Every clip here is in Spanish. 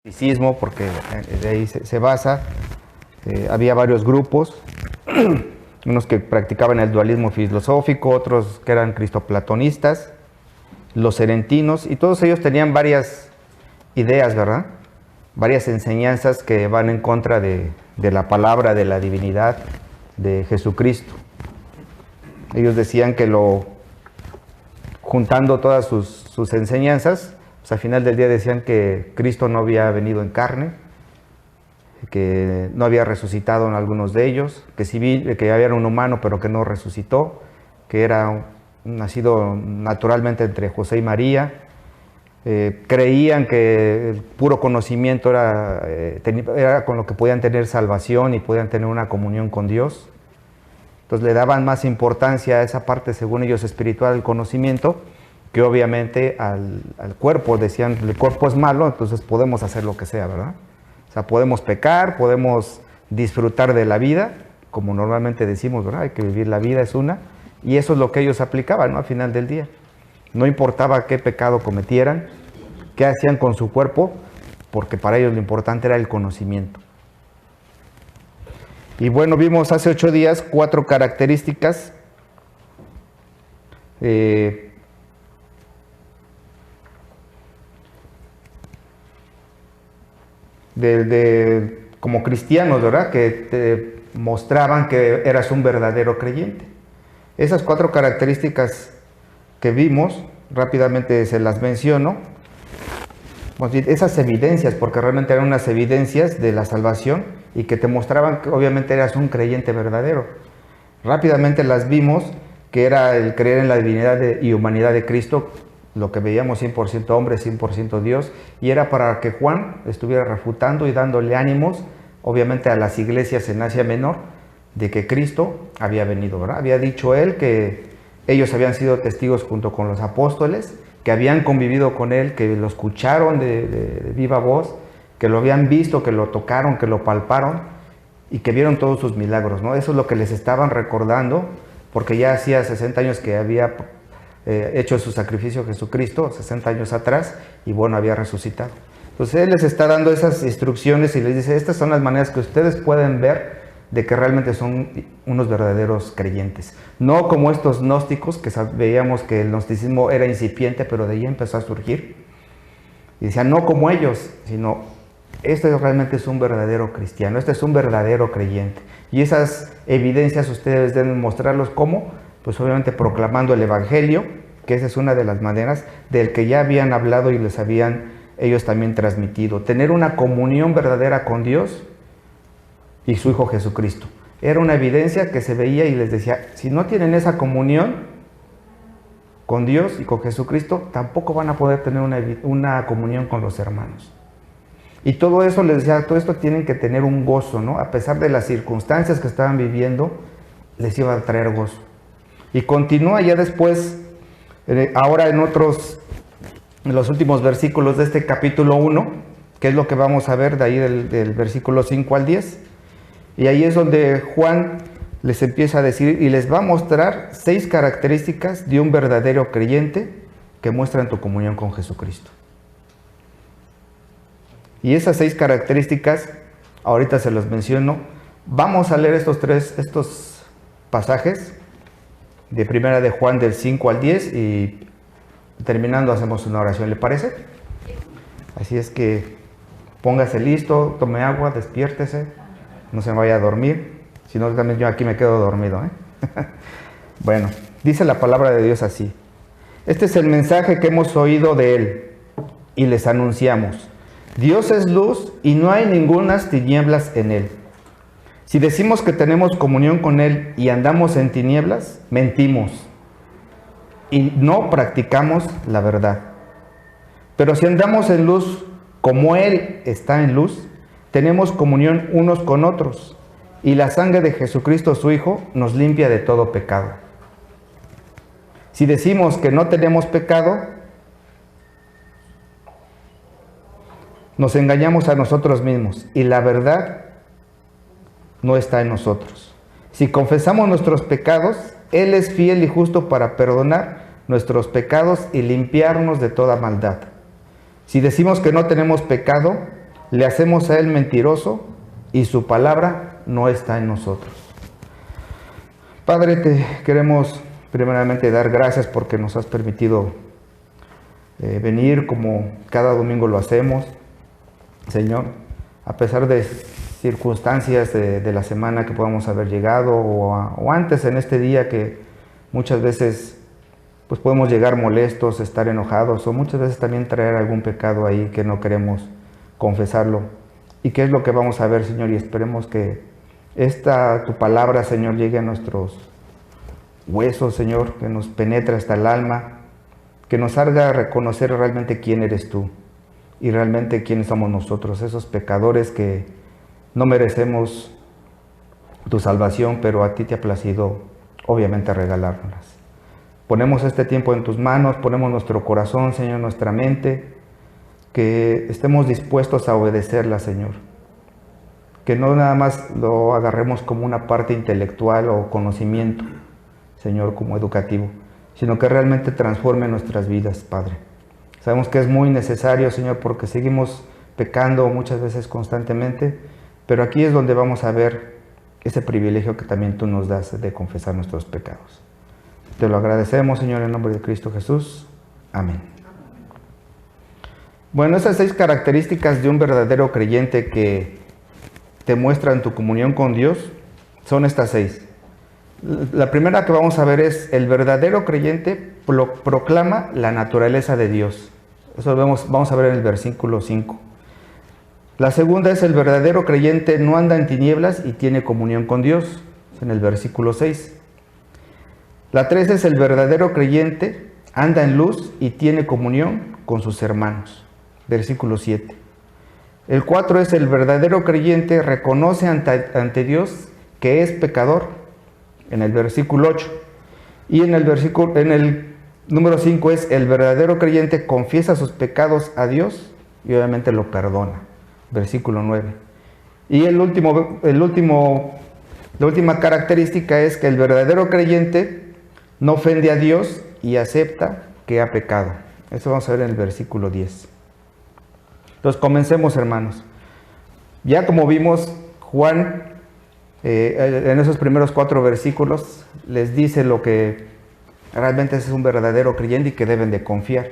Gnosticismo, porque de ahí se basa. Había varios grupos, unos que practicaban el dualismo filosófico, otros que eran cristoplatonistas, los serentinos, y todos ellos tenían varias ideas, ¿verdad? Varias enseñanzas que van en contra de la palabra, de la divinidad de Jesucristo. Ellos decían que juntando todas sus enseñanzas, pues al final del día decían que Cristo no había venido en carne, que no había resucitado en algunos de ellos, que había un humano pero que no resucitó, que era nacido naturalmente entre José y María. Creían que el puro conocimiento era con lo que podían tener salvación y podían tener una comunión con Dios. Entonces le daban más importancia a esa parte, según ellos, espiritual del conocimiento, que obviamente al cuerpo. Decían, el cuerpo es malo, entonces podemos hacer lo que sea, ¿verdad? O sea, podemos pecar, podemos disfrutar de la vida, como normalmente decimos, ¿verdad? Hay que vivir la vida, es una, y eso es lo que ellos aplicaban, ¿no? Al final del día. No importaba qué pecado cometieran, qué hacían con su cuerpo, porque para ellos lo importante era el conocimiento. Y bueno, vimos hace 8 días 4 características como cristianos, ¿verdad? Que te mostraban que eras un verdadero creyente. Esas 4 características que vimos, rápidamente se las menciono, esas evidencias, porque realmente eran unas evidencias de la salvación y que te mostraban que obviamente eras un creyente verdadero. Rápidamente las vimos, que era el creer en la divinidad y humanidad de Cristo, lo que veíamos 100% hombre, 100% Dios, y era para que Juan estuviera refutando y dándole ánimos, obviamente a las iglesias en Asia Menor, de que Cristo había venido, ¿verdad? Había dicho él que ellos habían sido testigos junto con los apóstoles, que habían convivido con él, que lo escucharon de viva voz, que lo habían visto, que lo tocaron, que lo palparon y que vieron todos sus milagros, ¿no? Eso es lo que les estaban recordando, porque ya hacía 60 años que había hecho su sacrificio Jesucristo, 60 años atrás, y bueno, había resucitado. Entonces él les está dando esas instrucciones y les dice, estas son las maneras que ustedes pueden ver de que realmente son unos verdaderos creyentes. No como estos gnósticos, que veíamos que el gnosticismo era incipiente, pero de ahí empezó a surgir. Y decían, no como ellos, sino, este realmente es un verdadero cristiano, este es un verdadero creyente. Y esas evidencias ustedes deben mostrarlos como, pues obviamente proclamando el evangelio, que esa es una de las maneras del que ya habían hablado y les habían ellos también transmitido. Tener una comunión verdadera con Dios y su Hijo Jesucristo. Era una evidencia que se veía y les decía, si no tienen esa comunión con Dios y con Jesucristo, tampoco van a poder tener una comunión con los hermanos. Y todo eso, les decía, todo esto tienen que tener un gozo, ¿no? A pesar de las circunstancias que estaban viviendo, les iba a traer gozo. Y continúa ya después, ahora en los últimos versículos de este capítulo 1, que es lo que vamos a ver de ahí del versículo 5 al 10. Y ahí es donde Juan les empieza a decir y les va a mostrar 6 características de un verdadero creyente que muestran tu comunión con Jesucristo. Y esas 6 características, ahorita se las menciono. Vamos a leer estos pasajes de primera de Juan del 5 al 10 y terminando hacemos una oración, ¿le parece? Así es que póngase listo, tome agua, despiértese, no se vaya a dormir, si no también yo aquí me quedo dormido, ¿eh? Bueno, dice la palabra de Dios así: este es el mensaje que hemos oído de él y les anunciamos. Dios es luz y no hay ningunas tinieblas en él. Si decimos que tenemos comunión con él y andamos en tinieblas, mentimos y no practicamos la verdad. Pero si andamos en luz como él está en luz, tenemos comunión unos con otros, y la sangre de Jesucristo su Hijo nos limpia de todo pecado. Si decimos que no tenemos pecado, nos engañamos a nosotros mismos, y la verdad no está en nosotros. Si confesamos nuestros pecados, Él es fiel y justo para perdonar nuestros pecados y limpiarnos de toda maldad. Si decimos que no tenemos pecado, le hacemos a él mentiroso y su palabra no está en nosotros. Padre, te queremos primeramente dar gracias porque nos has permitido venir como cada domingo lo hacemos, Señor, a pesar de circunstancias de la semana que podamos haber llegado o antes en este día que muchas veces pues podemos llegar molestos, estar enojados o muchas veces también traer algún pecado ahí que no queremos confesarlo. ¿Y qué es lo que vamos a ver, Señor? Y esperemos que tu palabra, Señor, llegue a nuestros huesos, Señor, que nos penetre hasta el alma, que nos haga reconocer realmente quién eres tú y realmente quiénes somos nosotros, esos pecadores que no merecemos tu salvación, pero a ti te ha placido, obviamente, regalárnoslas. Ponemos este tiempo en tus manos, ponemos nuestro corazón, Señor, nuestra mente, que estemos dispuestos a obedecerla, Señor. Que no nada más lo agarremos como una parte intelectual o conocimiento, Señor, como educativo, sino que realmente transforme nuestras vidas, Padre. Sabemos que es muy necesario, Señor, porque seguimos pecando muchas veces constantemente, pero aquí es donde vamos a ver ese privilegio que también tú nos das de confesar nuestros pecados. Te lo agradecemos, Señor, en nombre de Cristo Jesús. Amén. Bueno, esas 6 características de un verdadero creyente que te muestran tu comunión con Dios son estas 6. La primera que vamos a ver es: el verdadero creyente proclama la naturaleza de Dios. Eso vamos a ver en el versículo 5. La segunda es: el verdadero creyente no anda en tinieblas y tiene comunión con Dios, en el versículo 6. La 3 es: el verdadero creyente anda en luz y tiene comunión con sus hermanos, versículo 7. El 4 es: el verdadero creyente reconoce ante Dios que es pecador, en el versículo 8. Y en el número 5 es: el verdadero creyente confiesa sus pecados a Dios y obviamente lo perdona, versículo 9. Y la última característica es que el verdadero creyente no ofende a Dios y acepta que ha pecado. Eso vamos a ver en el versículo 10. Entonces comencemos, hermanos. Ya como vimos, Juan en esos primeros 4 versículos les dice lo que realmente es un verdadero creyente y que deben de confiar.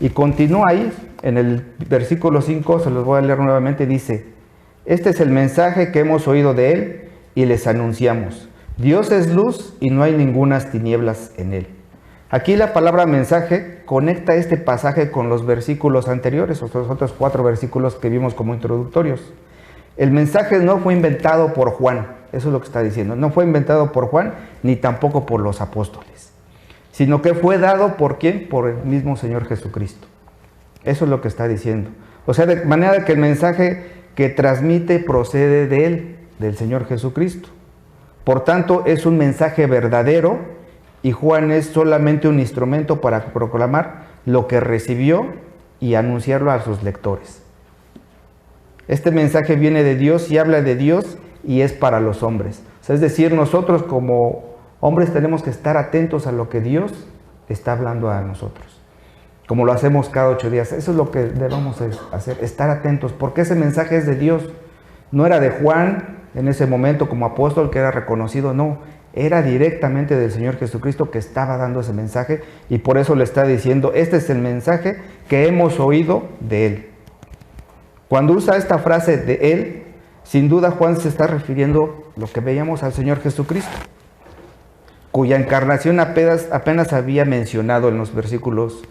Y continúa ahí, en el versículo 5, se los voy a leer nuevamente, dice: este es el mensaje que hemos oído de él y les anunciamos. Dios es luz y no hay ningunas tinieblas en él. Aquí la palabra mensaje conecta este pasaje con los versículos anteriores, los otros 4 versículos que vimos como introductorios. El mensaje no fue inventado por Juan, eso es lo que está diciendo. No fue inventado por Juan, ni tampoco por los apóstoles, sino que fue dado ¿por quién? Por el mismo Señor Jesucristo. Eso es lo que está diciendo. O sea, de manera que el mensaje que transmite procede de él, del Señor Jesucristo. Por tanto, es un mensaje verdadero y Juan es solamente un instrumento para proclamar lo que recibió y anunciarlo a sus lectores. Este mensaje viene de Dios y habla de Dios y es para los hombres. O sea, es decir, nosotros como hombres tenemos que estar atentos a lo que Dios está hablando a nosotros, como lo hacemos cada 8 días. Eso es lo que debemos hacer, estar atentos, porque ese mensaje es de Dios. No era de Juan en ese momento como apóstol que era reconocido, no, era directamente del Señor Jesucristo que estaba dando ese mensaje, y por eso le está diciendo: este es el mensaje que hemos oído de él. Cuando usa esta frase de él, sin duda Juan se está refiriendo lo que veíamos al Señor Jesucristo, cuya encarnación apenas había mencionado en los versículos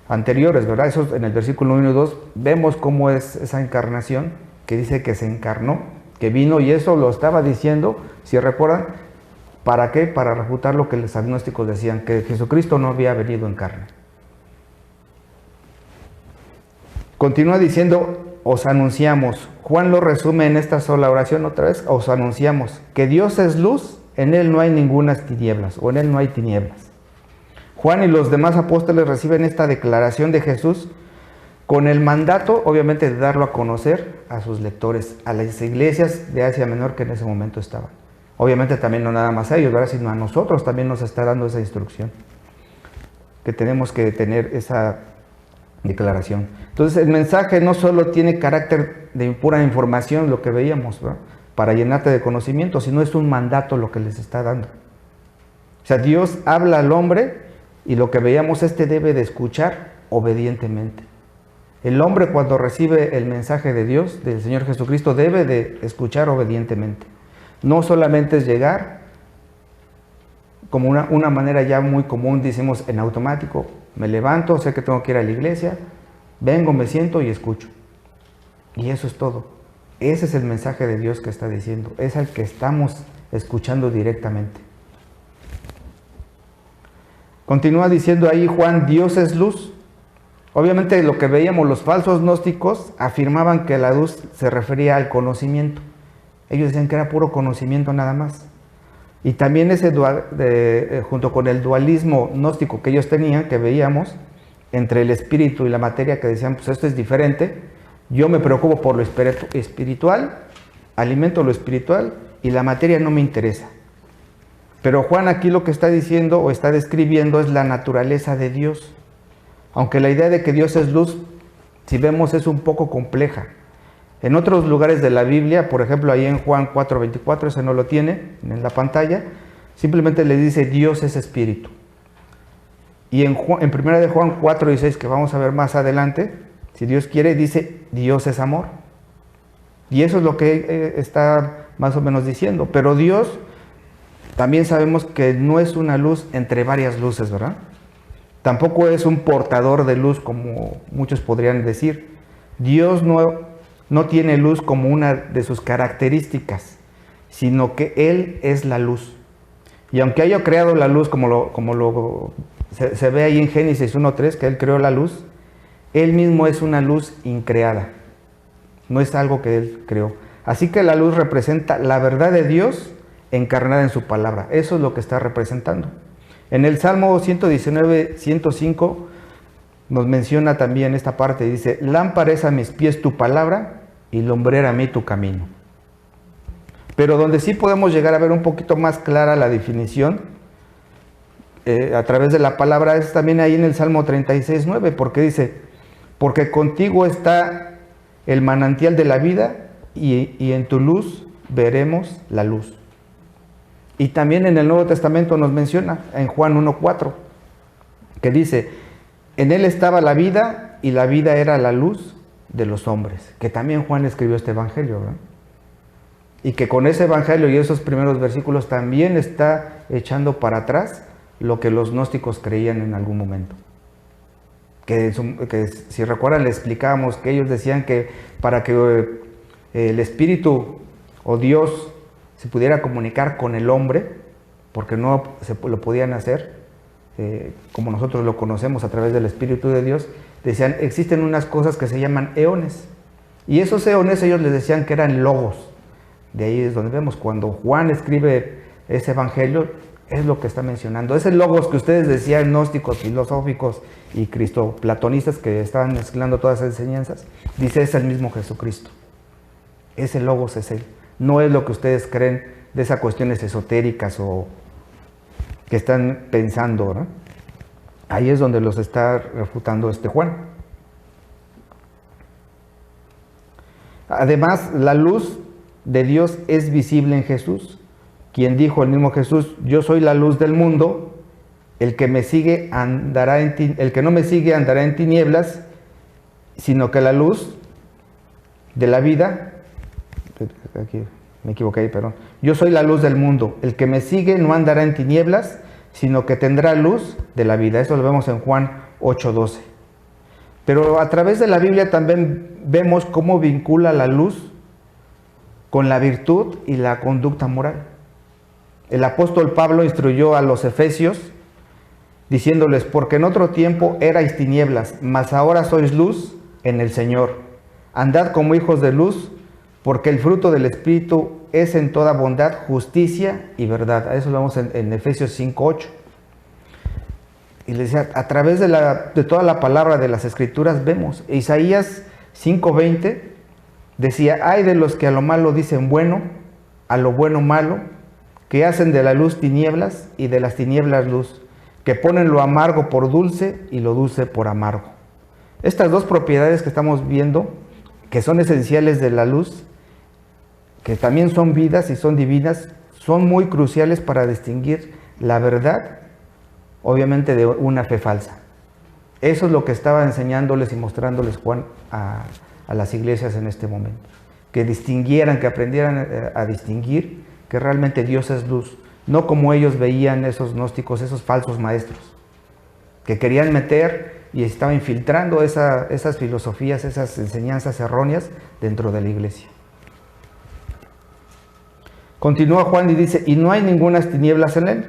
anteriores, ¿verdad? Eso en el versículo 1 y 2 vemos cómo es esa encarnación, que dice que se encarnó, que vino, y eso lo estaba diciendo, si recuerdan, ¿para qué? Para refutar lo que los agnósticos decían, que Jesucristo no había venido en carne. Continúa diciendo: os anunciamos. Juan lo resume en esta sola oración otra vez: os anunciamos que Dios es luz, en él no hay ningunas tinieblas, o en él no hay tinieblas. Juan y los demás apóstoles reciben esta declaración de Jesús con el mandato, obviamente, de darlo a conocer a sus lectores, a las iglesias de Asia Menor que en ese momento estaban. Obviamente también no nada más a ellos, ¿verdad?, sino a nosotros también nos está dando esa instrucción, que tenemos que tener esa declaración. Entonces el mensaje no solo tiene carácter de pura información, lo que veíamos, ¿verdad?, para llenarte de conocimiento, sino es un mandato lo que les está dando. O sea, Dios habla al hombre y lo que veíamos, debe de escuchar obedientemente. El hombre, cuando recibe el mensaje de Dios, del Señor Jesucristo, debe de escuchar obedientemente. No solamente es llegar como una manera ya muy común, decimos en automático, me levanto, sé que tengo que ir a la iglesia, vengo, me siento y escucho. Y eso es todo. Ese es el mensaje de Dios que está diciendo, es el que estamos escuchando directamente. Continúa diciendo ahí Juan, Dios es luz. Obviamente lo que veíamos, los falsos gnósticos afirmaban que la luz se refería al conocimiento. Ellos decían que era puro conocimiento nada más. Y también junto con el dualismo gnóstico que ellos tenían, que veíamos, entre el espíritu y la materia, que decían, pues esto es diferente, yo me preocupo por lo espiritual, alimento lo espiritual y la materia no me interesa. Pero Juan aquí lo que está diciendo o está describiendo es la naturaleza de Dios. Aunque la idea de que Dios es luz, si vemos, es un poco compleja. En otros lugares de la Biblia, por ejemplo, ahí en Juan 4:24, ese no lo tiene en la pantalla, simplemente le dice Dios es espíritu. Y en 1 de Juan 4:16, que vamos a ver más adelante, si Dios quiere, dice Dios es amor. Y eso es lo que está más o menos diciendo. Pero Dios, también sabemos que no es una luz entre varias luces, ¿verdad? Tampoco es un portador de luz como muchos podrían decir. Dios no tiene luz como una de sus características, sino que Él es la luz. Y aunque haya creado la luz se ve ahí en Génesis 1:3, que Él creó la luz, Él mismo es una luz increada. No es algo que Él creó. Así que la luz representa la verdad de Dios encarnada en su palabra. Eso es lo que está representando. En el Salmo 119:105 nos menciona también esta parte. Dice, lámpara es a mis pies tu palabra y lumbrera a mí tu camino. Pero donde sí podemos llegar a ver un poquito más clara la definición a través de la palabra es también ahí en el Salmo 36:9, porque dice, porque contigo está el manantial de la vida y en tu luz veremos la luz. Y también en el Nuevo Testamento nos menciona en Juan 1:4, que dice, en él estaba la vida y la vida era la luz de los hombres. Que también Juan escribió este evangelio, ¿verdad? Y que con ese evangelio y esos primeros versículos también está echando para atrás lo que los gnósticos creían en algún momento. Que si recuerdan, le explicábamos que ellos decían que para que el espíritu o Dios se pudiera comunicar con el hombre, porque no lo podían hacer como nosotros lo conocemos a través del Espíritu de Dios, decían, existen unas cosas que se llaman eones, y esos eones ellos les decían que eran logos. De ahí es donde vemos, cuando Juan escribe ese evangelio, es lo que está mencionando. Ese logos que ustedes decían, gnósticos, filosóficos y cristoplatonistas, que estaban mezclando todas esas enseñanzas, dice, es el mismo Jesucristo. Ese logos es Él. No es lo que ustedes creen de esas cuestiones esotéricas o que están pensando, ¿no? Ahí es donde los está refutando Juan. Además, la luz de Dios es visible en Jesús, quien dijo, el mismo Jesús, yo soy la luz del mundo, el que no me sigue andará en tinieblas, sino que la luz de la vida, aquí me equivoqué ahí, perdón. Yo soy la luz del mundo. El que me sigue no andará en tinieblas, sino que tendrá luz de la vida. Eso lo vemos en Juan 8:12. Pero a través de la Biblia también vemos cómo vincula la luz con la virtud y la conducta moral. El apóstol Pablo instruyó a los efesios diciéndoles, porque en otro tiempo erais tinieblas, mas ahora sois luz en el Señor. Andad como hijos de luz, porque el fruto del Espíritu es en toda bondad, justicia y verdad. A eso lo vemos en Efesios 5:8. Y le decía, a través de toda la palabra de las Escrituras vemos. Isaías 5:20 decía, ay de los que a lo malo dicen bueno, a lo bueno malo, que hacen de la luz tinieblas y de las tinieblas luz, que ponen lo amargo por dulce y lo dulce por amargo. Estas dos propiedades que estamos viendo, que son esenciales de la luz, que también son vidas y son divinas, son muy cruciales para distinguir la verdad, obviamente, de una fe falsa. Eso es lo que estaba enseñándoles y mostrándoles Juan a las iglesias en este momento. Que distinguieran, que aprendieran a distinguir que realmente Dios es luz, no como ellos veían esos gnósticos, esos falsos maestros, que querían meter y estaban infiltrando esas filosofías, esas enseñanzas erróneas dentro de la iglesia. Continúa Juan y dice, y no hay ningunas tinieblas en él.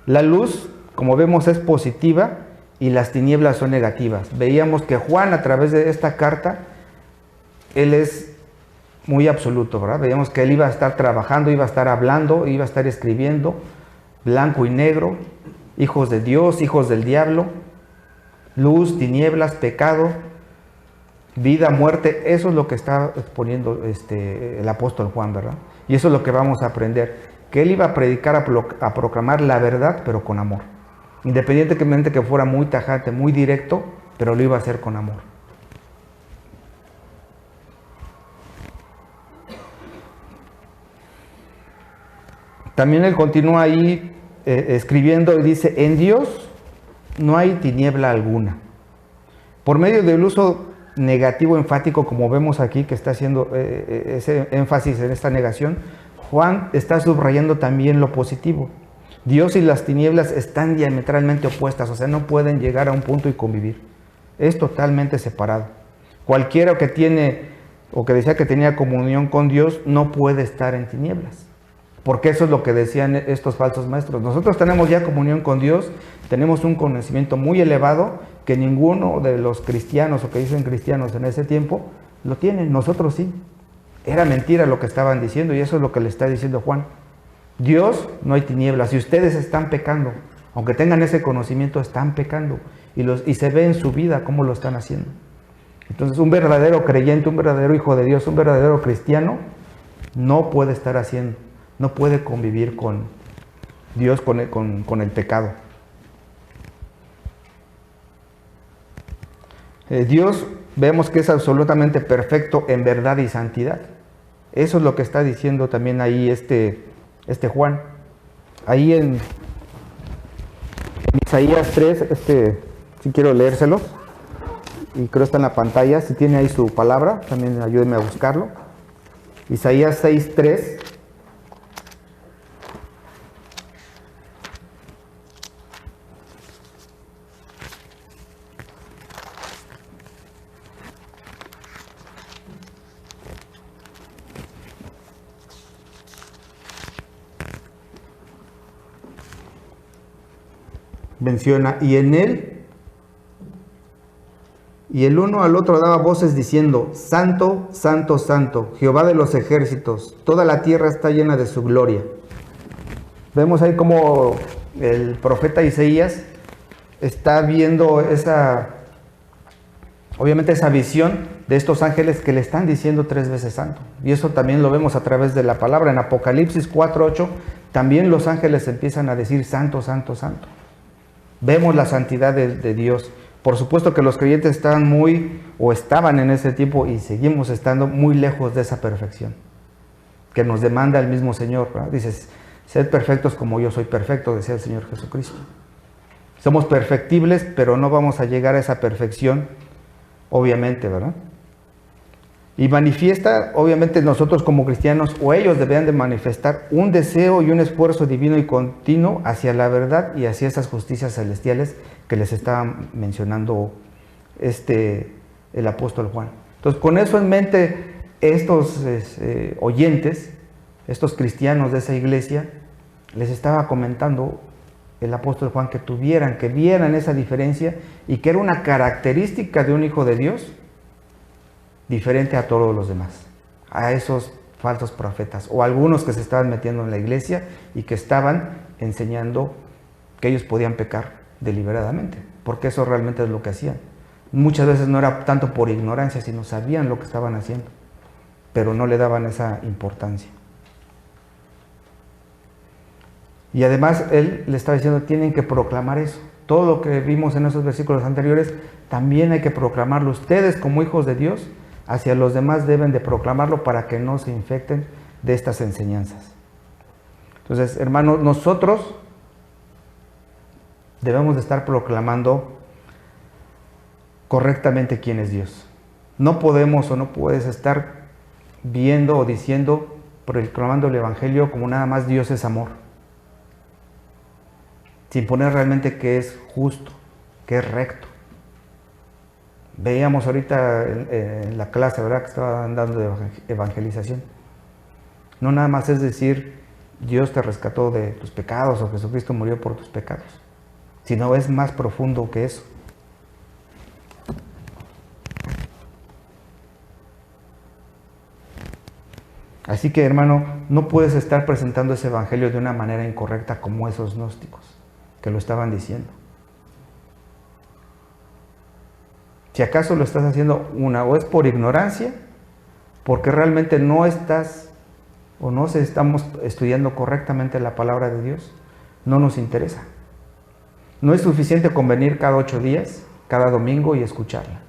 La luz, como vemos, es positiva y las tinieblas son negativas. Veíamos que Juan, a través de esta carta, él es muy absoluto, ¿verdad? Veíamos que él iba a estar trabajando, iba a estar hablando, iba a estar escribiendo, blanco y negro, hijos de Dios, hijos del diablo, luz, tinieblas, pecado, vida, muerte. Eso es lo que está exponiendo el apóstol Juan, ¿verdad? Y eso es lo que vamos a aprender, que él iba a predicar, a proclamar la verdad, pero con amor. Independientemente que fuera muy tajante, muy directo, pero lo iba a hacer con amor. También él continúa ahí escribiendo y dice, en Dios no hay tiniebla alguna. Por medio del uso negativo enfático, como vemos aquí, que está haciendo ese énfasis en esta negación, Juan está subrayando también lo positivo. Dios y las tinieblas están diametralmente opuestas, o sea, no pueden llegar a un punto y convivir. Es totalmente separado. Cualquiera que tiene o que decía que tenía comunión con Dios no puede estar en tinieblas. Porque eso es lo que decían estos falsos maestros. Nosotros tenemos ya comunión con Dios, tenemos un conocimiento muy elevado que ninguno de los cristianos o que dicen cristianos en ese tiempo lo tienen, nosotros sí. Era mentira lo que estaban diciendo y eso es lo que le está diciendo Juan. Dios, no hay tinieblas, y ustedes están pecando, aunque tengan ese conocimiento, están pecando y se ve en su vida cómo lo están haciendo. Entonces un verdadero creyente, un verdadero hijo de Dios, un verdadero cristiano no puede estar haciendo, no puede convivir con Dios, con el pecado. Dios vemos que es absolutamente perfecto en verdad y santidad. Eso es lo que está diciendo también ahí este Juan. Ahí en Isaías 3, si quiero leérselo, y creo está en la pantalla, si tiene ahí su palabra, también ayúdenme a buscarlo. Isaías 6:3. Menciona, y en él, y el uno al otro daba voces diciendo, Santo, Santo, Santo, Jehová de los ejércitos, toda la tierra está llena de su gloria. Vemos ahí como el profeta Isaías está viendo obviamente esa visión de estos ángeles que le están diciendo 3 veces santo. Y eso también lo vemos a través de la palabra. En Apocalipsis 4:8 también los ángeles empiezan a decir santo, santo, santo. Vemos la santidad de Dios. Por supuesto que los creyentes estaban estaban en ese tiempo y seguimos estando muy lejos de esa perfección que nos demanda el mismo Señor, ¿verdad? Dices, sed perfectos como yo soy perfecto, decía el Señor Jesucristo. Somos perfectibles, pero no vamos a llegar a esa perfección, obviamente, ¿verdad? Y manifiesta, obviamente nosotros como cristianos, o ellos deberían de manifestar un deseo y un esfuerzo divino y continuo hacia la verdad y hacia esas justicias celestiales que les estaba mencionando el apóstol Juan. Entonces, con eso en mente, estos oyentes, estos cristianos de esa iglesia, les estaba comentando el apóstol Juan que vieran esa diferencia y que era una característica de un hijo de Dios diferente a todos los demás, a esos falsos profetas o algunos que se estaban metiendo en la iglesia y que estaban enseñando que ellos podían pecar deliberadamente, porque eso realmente es lo que hacían. Muchas veces no era tanto por ignorancia, sino sabían lo que estaban haciendo, pero no le daban esa importancia. Y además él le estaba diciendo, tienen que proclamar eso, todo lo que vimos en esos versículos anteriores, también hay que proclamarlo. Ustedes como hijos de Dios, hacia los demás deben de proclamarlo para que no se infecten de estas enseñanzas. Entonces, hermanos, nosotros debemos de estar proclamando correctamente quién es Dios. No podemos o no puedes estar viendo o diciendo, proclamando el Evangelio como nada más Dios es amor, sin poner realmente que es justo, que es recto. Veíamos ahorita en la clase, ¿verdad?, que estaba dando de evangelización. No nada más es decir, Dios te rescató de tus pecados o Jesucristo murió por tus pecados, sino es más profundo que eso. Así que, hermano, no puedes estar presentando ese evangelio de una manera incorrecta como esos gnósticos que lo estaban diciendo. Si acaso lo estás haciendo o es por ignorancia, porque realmente no estás o no estamos estudiando correctamente la palabra de Dios, no nos interesa. No es suficiente con venir cada 8 días, cada domingo y escucharla.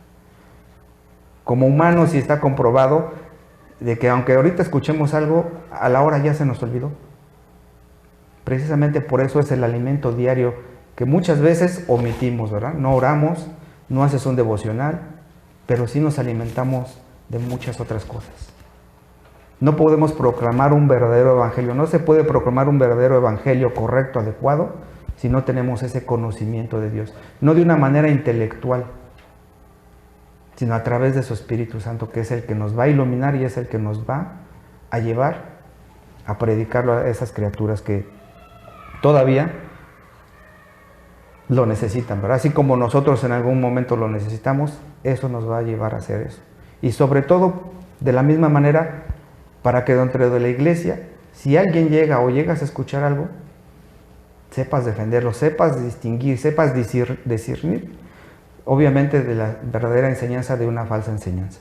Como humanos, sí está comprobado de que aunque ahorita escuchemos algo, a la hora ya se nos olvidó. Precisamente por eso es el alimento diario que muchas veces omitimos, ¿verdad? No oramos, no haces un devocional, pero sí nos alimentamos de muchas otras cosas. No podemos proclamar un verdadero evangelio, no se puede proclamar un verdadero evangelio correcto, adecuado, si no tenemos ese conocimiento de Dios. No de una manera intelectual, sino a través de su Espíritu Santo, que es el que nos va a iluminar y es el que nos va a llevar a predicarlo a esas criaturas que todavía lo necesitan, ¿verdad? Así como nosotros en algún momento lo necesitamos, eso nos va a llevar a hacer eso. Y sobre todo, de la misma manera, para que dentro de la iglesia, si alguien llega o llegas a escuchar algo, sepas defenderlo, sepas distinguir, sepas discernir, obviamente, de la verdadera enseñanza de una falsa enseñanza.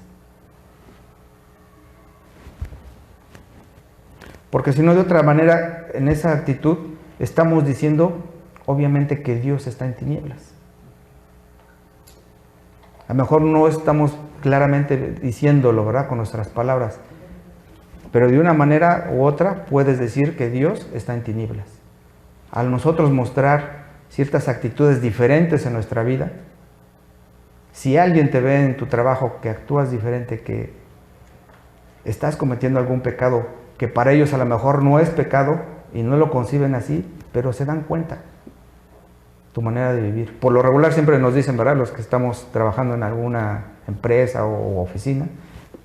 Porque si no, de otra manera, en esa actitud, estamos diciendo, obviamente, que Dios está en tinieblas. A lo mejor no estamos claramente diciéndolo, ¿verdad?, con nuestras palabras, pero de una manera u otra puedes decir que Dios está en tinieblas. Al nosotros mostrar ciertas actitudes diferentes en nuestra vida, si alguien te ve en tu trabajo que actúas diferente, que estás cometiendo algún pecado que para ellos a lo mejor no es pecado y no lo conciben así, pero se dan cuenta tu manera de vivir. Por lo regular siempre nos dicen, ¿verdad?, los que estamos trabajando en alguna empresa o oficina,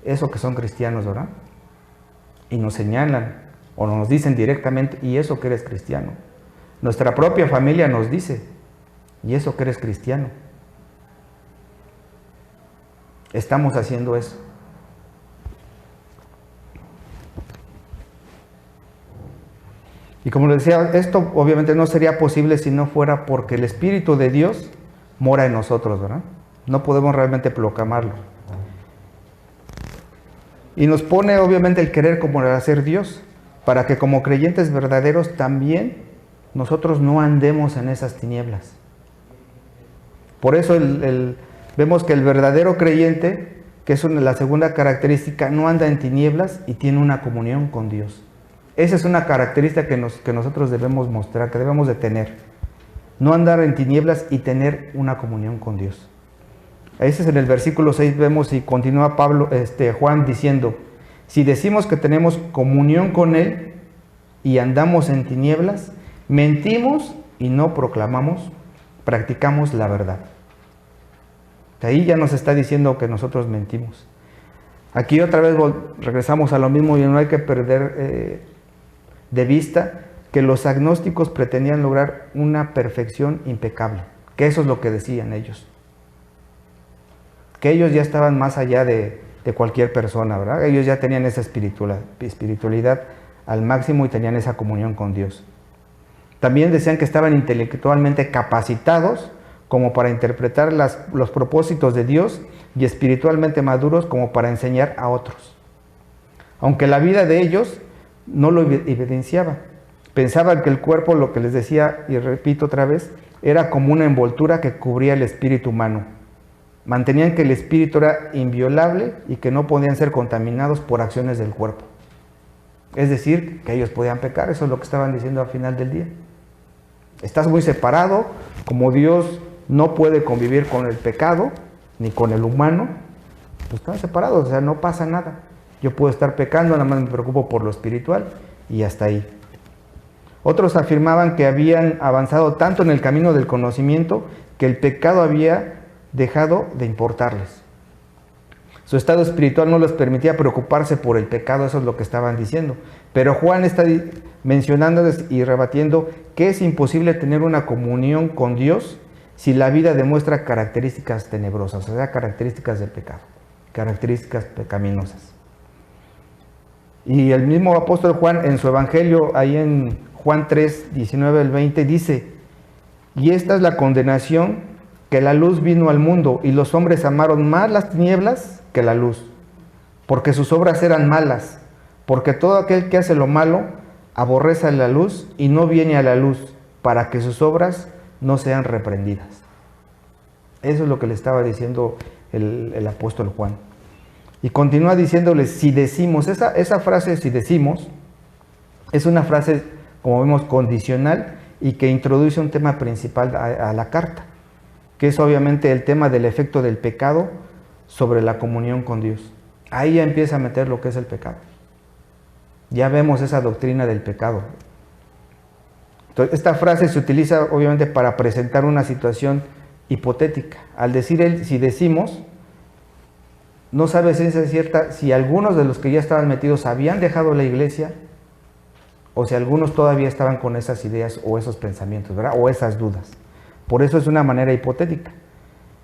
eso que son cristianos, ¿verdad? Y nos señalan o nos dicen directamente, y eso que eres cristiano. Nuestra propia familia nos dice, y eso que eres cristiano. Estamos haciendo eso. Y como les decía, esto obviamente no sería posible si no fuera porque el Espíritu de Dios mora en nosotros, ¿verdad? No podemos realmente proclamarlo. Y nos pone obviamente el querer como el hacer Dios, para que como creyentes verdaderos también nosotros no andemos en esas tinieblas. Por eso vemos que el verdadero creyente, que es la segunda característica, no anda en tinieblas y tiene una comunión con Dios. Esa es una característica que nosotros debemos mostrar, que debemos de tener. No andar en tinieblas y tener una comunión con Dios. Ese es en el versículo 6 vemos y continúa Juan diciendo, si decimos que tenemos comunión con Él y andamos en tinieblas, mentimos y no practicamos la verdad. De ahí ya nos está diciendo que nosotros mentimos. Aquí otra vez regresamos a lo mismo y no hay que perder de vista que los agnósticos pretendían lograr una perfección impecable, que eso es lo que decían ellos. Que ellos ya estaban más allá de cualquier persona, ¿verdad? Ellos ya tenían esa espiritualidad al máximo y tenían esa comunión con Dios. También decían que estaban intelectualmente capacitados como para interpretar los propósitos de Dios y espiritualmente maduros como para enseñar a otros. Aunque la vida de ellos no lo evidenciaba. Pensaban que el cuerpo, lo que les decía y repito otra vez, era como una envoltura que cubría el espíritu humano. Mantenían que el espíritu era inviolable y que no podían ser contaminados por acciones del cuerpo. Es decir, que ellos podían pecar, eso es lo que estaban diciendo al final del día. Estás muy separado, como Dios no puede convivir con el pecado, ni con el humano, pues están separados, o sea, no pasa nada. Yo puedo estar pecando, nada más me preocupo por lo espiritual y hasta ahí. Otros afirmaban que habían avanzado tanto en el camino del conocimiento que el pecado había dejado de importarles. Su estado espiritual no les permitía preocuparse por el pecado, eso es lo que estaban diciendo. Pero Juan está mencionándoles y rebatiendo que es imposible tener una comunión con Dios si la vida demuestra características tenebrosas, o sea, características del pecado, características pecaminosas. Y el mismo apóstol Juan en su evangelio, ahí en Juan 3, 19 al 20, dice: y esta es la condenación, que la luz vino al mundo, y los hombres amaron más las tinieblas que la luz, porque sus obras eran malas, porque todo aquel que hace lo malo aborrece la luz y no viene a la luz, para que sus obras no sean reprendidas. Eso es lo que le estaba diciendo el apóstol Juan. Y continúa diciéndoles, si decimos, esa frase si decimos, es una frase, como vemos, condicional y que introduce un tema principal a la carta, que es obviamente el tema del efecto del pecado sobre la comunión con Dios. Ahí ya empieza a meter lo que es el pecado. Ya vemos esa doctrina del pecado. Entonces, esta frase se utiliza obviamente para presentar una situación hipotética. Al decir él, si decimos, no sabe ciencia cierta si algunos de los que ya estaban metidos habían dejado la iglesia o si algunos todavía estaban con esas ideas o esos pensamientos, ¿verdad? O esas dudas. Por eso es una manera hipotética.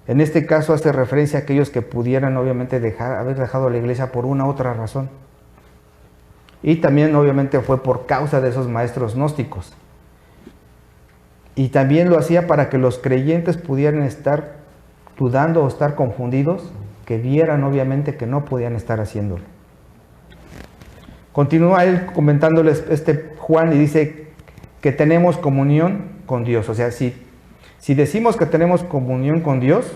En este caso hace referencia a aquellos que pudieran obviamente haber dejado la iglesia por una u otra razón. Y también obviamente fue por causa de esos maestros gnósticos. Y también lo hacía para que los creyentes pudieran estar dudando o estar confundidos, que vieran obviamente que no podían estar haciéndolo. Continúa él comentándoles Juan y dice que tenemos comunión con Dios. O sea, si decimos que tenemos comunión con Dios,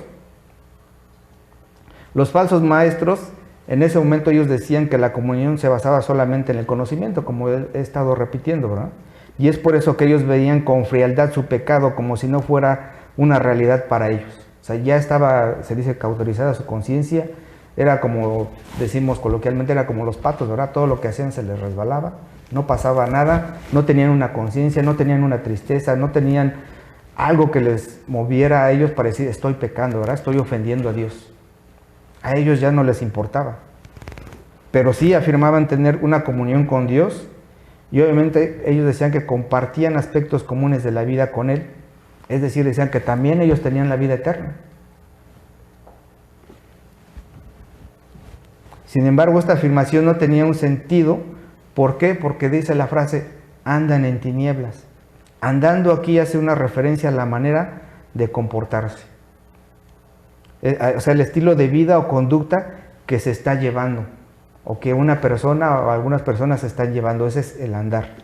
los falsos maestros, en ese momento ellos decían que la comunión se basaba solamente en el conocimiento, como he estado repitiendo, ¿verdad? Y es por eso que ellos veían con frialdad su pecado como si no fuera una realidad para ellos. O sea, ya estaba, se dice, cauterizada su conciencia, era como, decimos coloquialmente, era como los patos, ¿verdad? Todo lo que hacían se les resbalaba, no pasaba nada, no tenían una conciencia, no tenían una tristeza, no tenían algo que les moviera a ellos para decir, estoy pecando, ¿verdad? Estoy ofendiendo a Dios. A ellos ya no les importaba. Pero sí afirmaban tener una comunión con Dios y obviamente ellos decían que compartían aspectos comunes de la vida con Él. Es decir, decían que también ellos tenían la vida eterna. Sin embargo, esta afirmación no tenía un sentido. ¿Por qué? Porque dice la frase, andan en tinieblas. Andando aquí hace una referencia a la manera de comportarse. O sea, el estilo de vida o conducta que se está llevando, o que una persona o algunas personas se están llevando. Ese es el andar.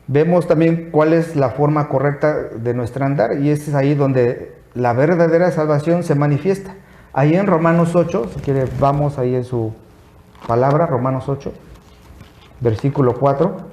Vemos también cuál es la forma correcta de nuestro andar, y es ahí donde la verdadera salvación se manifiesta. Ahí en Romanos 8, si quiere, vamos ahí en su palabra, Romanos 8, versículo 4.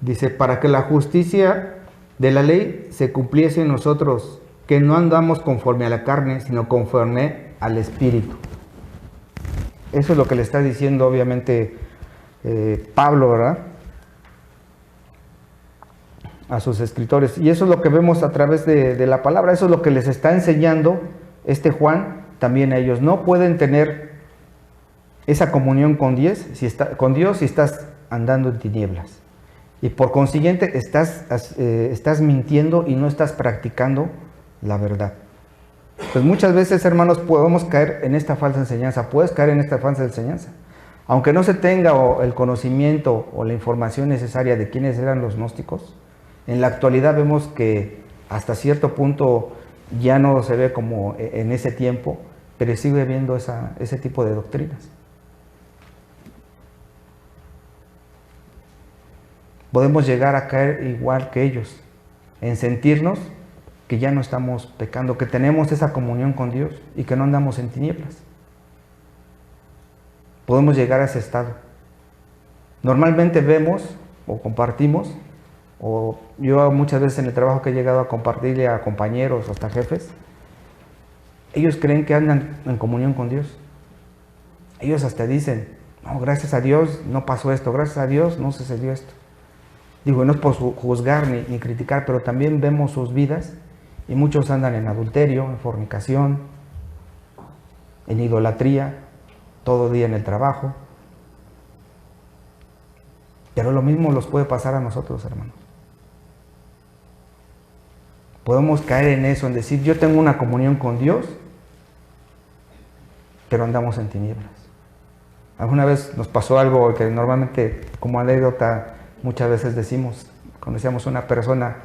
Dice, para que la justicia de la ley se cumpliese en nosotros, que no andamos conforme a la carne, sino conforme al Espíritu. Eso es lo que le está diciendo obviamente Pablo, ¿verdad? A sus escritores. Y eso es lo que vemos a través de la palabra. Eso es lo que les está enseñando Juan también a ellos. No pueden tener esa comunión con Dios si estás andando en tinieblas. Y por consiguiente estás mintiendo y no estás practicando la verdad. Pues muchas veces, hermanos, podemos caer en esta falsa enseñanza. Puedes caer en esta falsa enseñanza. Aunque no se tenga el conocimiento o la información necesaria de quiénes eran los gnósticos, en la actualidad vemos que hasta cierto punto ya no se ve como en ese tiempo, pero sigue habiendo ese tipo de doctrinas. Podemos llegar a caer igual que ellos, en sentirnos que ya no estamos pecando, que tenemos esa comunión con Dios y que no andamos en tinieblas. Podemos llegar a ese estado. Normalmente vemos o compartimos, o yo muchas veces en el trabajo que he llegado a compartirle a compañeros o hasta jefes, ellos creen que andan en comunión con Dios. Ellos hasta dicen, no, gracias a Dios no pasó esto, gracias a Dios no sucedió esto. Digo, no es por juzgar ni criticar, pero también vemos sus vidas y muchos andan en adulterio, en fornicación, en idolatría, todo día en el trabajo. Pero lo mismo los puede pasar a nosotros, hermanos. Podemos caer en eso, en decir, yo tengo una comunión con Dios, pero andamos en tinieblas. Alguna vez nos pasó algo que normalmente, como anécdota, muchas veces decimos, conocíamos una persona,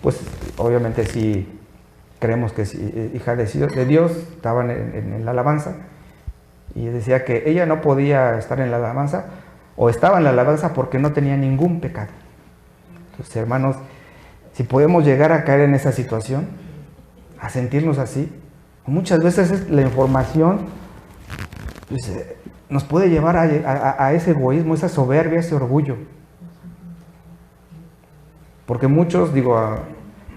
pues obviamente sí creemos que es hija de Dios, estaban en la alabanza, y decía que ella no podía estar en la alabanza, o estaba en la alabanza porque no tenía ningún pecado. Entonces, hermanos, si podemos llegar a caer en esa situación, a sentirnos así, muchas veces la información pues, nos puede llevar a ese egoísmo, esa soberbia, ese orgullo. Porque muchos, digo,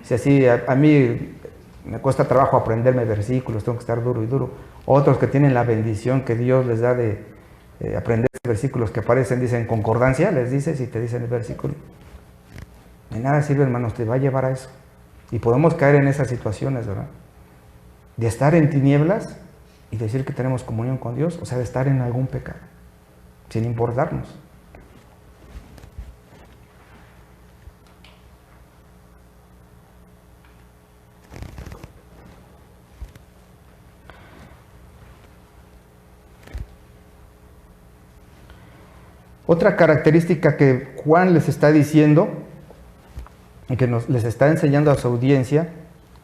si así, a mí me cuesta trabajo aprenderme versículos, tengo que estar duro y duro. Otros que tienen la bendición que Dios les da de aprender versículos que aparecen, dicen concordancia, les dices y te dicen el versículo. De nada sirve, hermanos, te va a llevar a eso. Y podemos caer en esas situaciones, ¿verdad? De estar en tinieblas y decir que tenemos comunión con Dios, o sea, de estar en algún pecado, sin importarnos. Otra característica que Juan les está diciendo y que les está enseñando a su audiencia